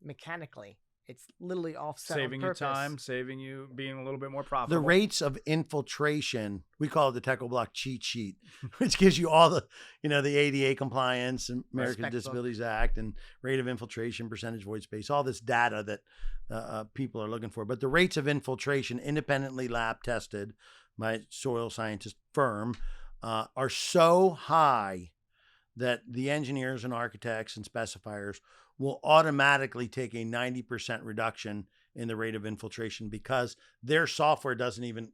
mechanically. It's literally offset, saving on you purpose. time, saving you being a little bit more The profitable. rates of infiltration, we call it the Techo-Bloc cheat sheet, which gives you all the, the ADA compliance and American Disabilities Act and rate of infiltration, percentage void space, all this data that people are looking for. But the rates of infiltration, independently lab tested by soil scientist firm, are so high that the engineers and architects and specifiers will automatically take a 90% reduction in the rate of infiltration because their software doesn't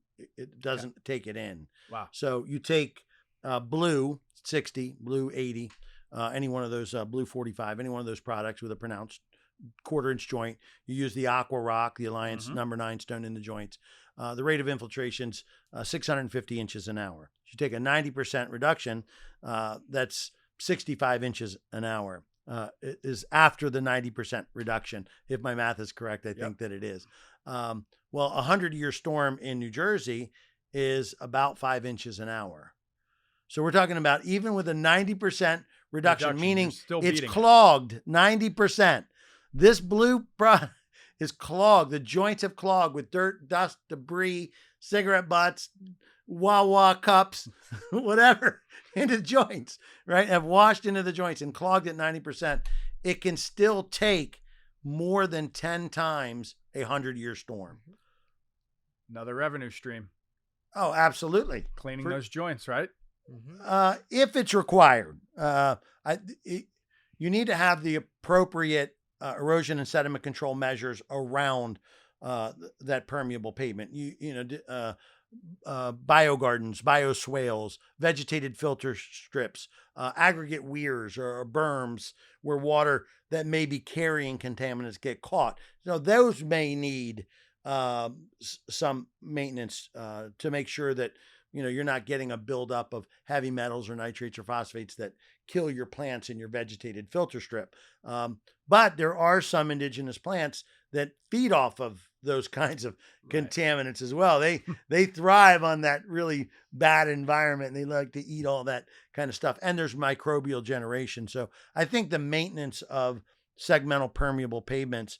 take it in. Wow. So you take blue 60, blue 80, any one of those, blue 45, any one of those products with a pronounced 1/4 inch joint. You use the Aqua Rock, the Alliance number 9 stone in the joints. The rate of infiltration's 650 inches an hour. You take a 90% reduction, that's 65 inches an hour. It is after the 90% reduction. If my math is correct, I think that it is. Well, a 100-year storm in New Jersey is about 5 inches an hour. So we're talking about even with a 90% reduction, meaning it's clogged 90%. This blue product is clogged. The joints have clogged with dirt, dust, debris, cigarette butts, Wawa cups, whatever, into joints, right? Have washed into the joints and clogged at 90%. It can still take more than 10 times a 100-year storm. Another revenue stream. Oh, absolutely. Cleaning those joints, right? If it's required. You need to have the appropriate erosion and sediment control measures around that permeable pavement. Biogardens, bioswales, vegetated filter strips, aggregate weirs or berms where water that may be carrying contaminants get caught. So those may need some maintenance to make sure that you're not getting a buildup of heavy metals or nitrates or phosphates that kill your plants in your vegetated filter strip. But there are some indigenous plants that feed off of those kinds of contaminants as well. They thrive on that really bad environment and they like to eat all that kind of stuff. And there's microbial generation. So I think the maintenance of segmental permeable pavements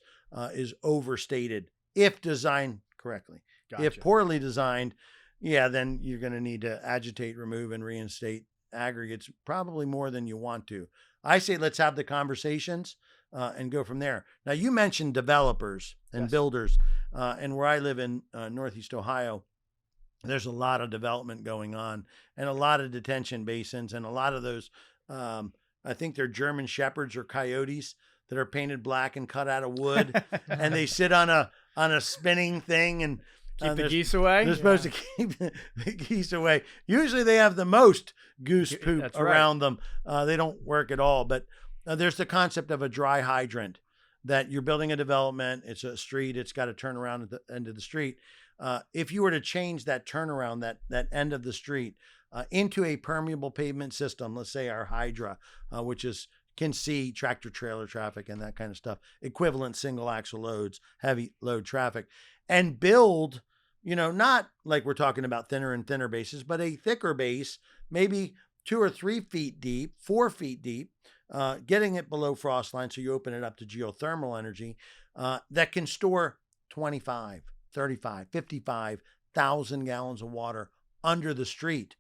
is overstated if designed correctly. Gotcha. If poorly designed, then you're going to need to agitate, remove, and reinstate aggregates, probably more than you want to. I say let's have the conversations and go from there. Now, you mentioned developers and builders, and where I live in Northeast Ohio, there's a lot of development going on and a lot of detention basins, and a lot of those, I think they're German shepherds or coyotes that are painted black and cut out of wood, and they sit on a spinning thing and keep the geese away. They're supposed to keep the geese away. Usually they have the most goose poop around them. They don't work at all. But there's the concept of a dry hydrant, that you're building a development. It's a street. It's got to turn around at the end of the street. If you were to change that turnaround, that end of the street, into a permeable pavement system, let's say our Hydra, which can see tractor trailer traffic and that kind of stuff, equivalent single axle loads, heavy load traffic, and build, not like we're talking about thinner and thinner bases, but a thicker base, maybe 2 or 3 feet deep, 4 feet deep, getting it below frost line. So you open it up to geothermal energy that can store 25, 35, 55,000 gallons of water under the street,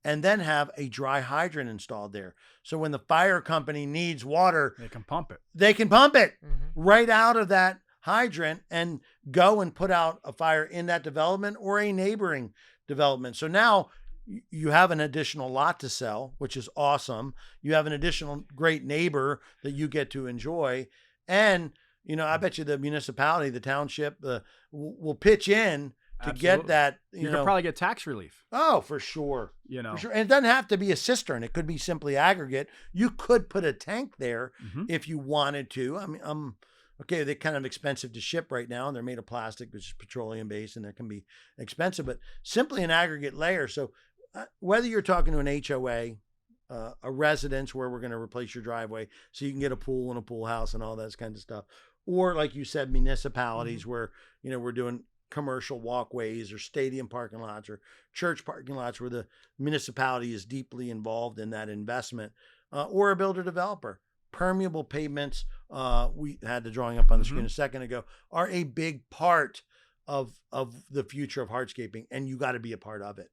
and then have a dry hydrant installed there. So when the fire company needs water, they can pump it. They can pump it right out of that hydrant and go and put out a fire in that development or a neighboring development. So now you have an additional lot to sell, which is awesome. You have an additional great neighbor that you get to enjoy. And, I bet you the municipality, the township, will pitch in to Absolutely. Get that. You could probably get tax relief. Oh, for sure. For sure. And it doesn't have to be a cistern. It could be simply aggregate. You could put a tank there if you wanted to. I mean, okay, they're kind of expensive to ship right now, and they're made of plastic, which is petroleum based, and they can be expensive, but simply an aggregate layer. So whether you're talking to an HOA, a residence where we're going to replace your driveway so you can get a pool and a pool house and all that kind of stuff, or like you said, municipalities where, we're doing commercial walkways or stadium parking lots or church parking lots where the municipality is deeply involved in that investment, or a builder developer. Permeable pavements, we had the drawing up on the screen a second ago, are a big part of the future of hardscaping, and you got to be a part of it.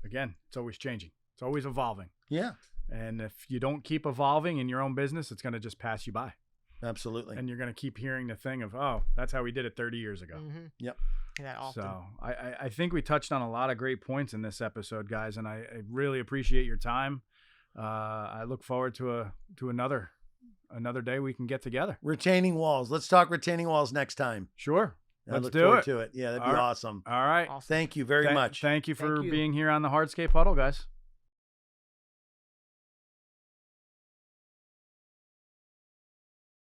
Again, it's always changing. It's always evolving. Yeah. And if you don't keep evolving in your own business, it's going to just pass you by. Absolutely. And you're going to keep hearing the thing of, oh, that's how we did it 30 years ago. Yep. That often. So I think we touched on a lot of great points in this episode, guys, and I really appreciate your time. I look forward to another day we can get together. Retaining walls. Let's talk retaining walls next time. Sure. Let's look do forward it. To it. Yeah, that'd be awesome. All right. Awesome. Thank you very much. Thank you for being here on the Hardscape Huddle, guys.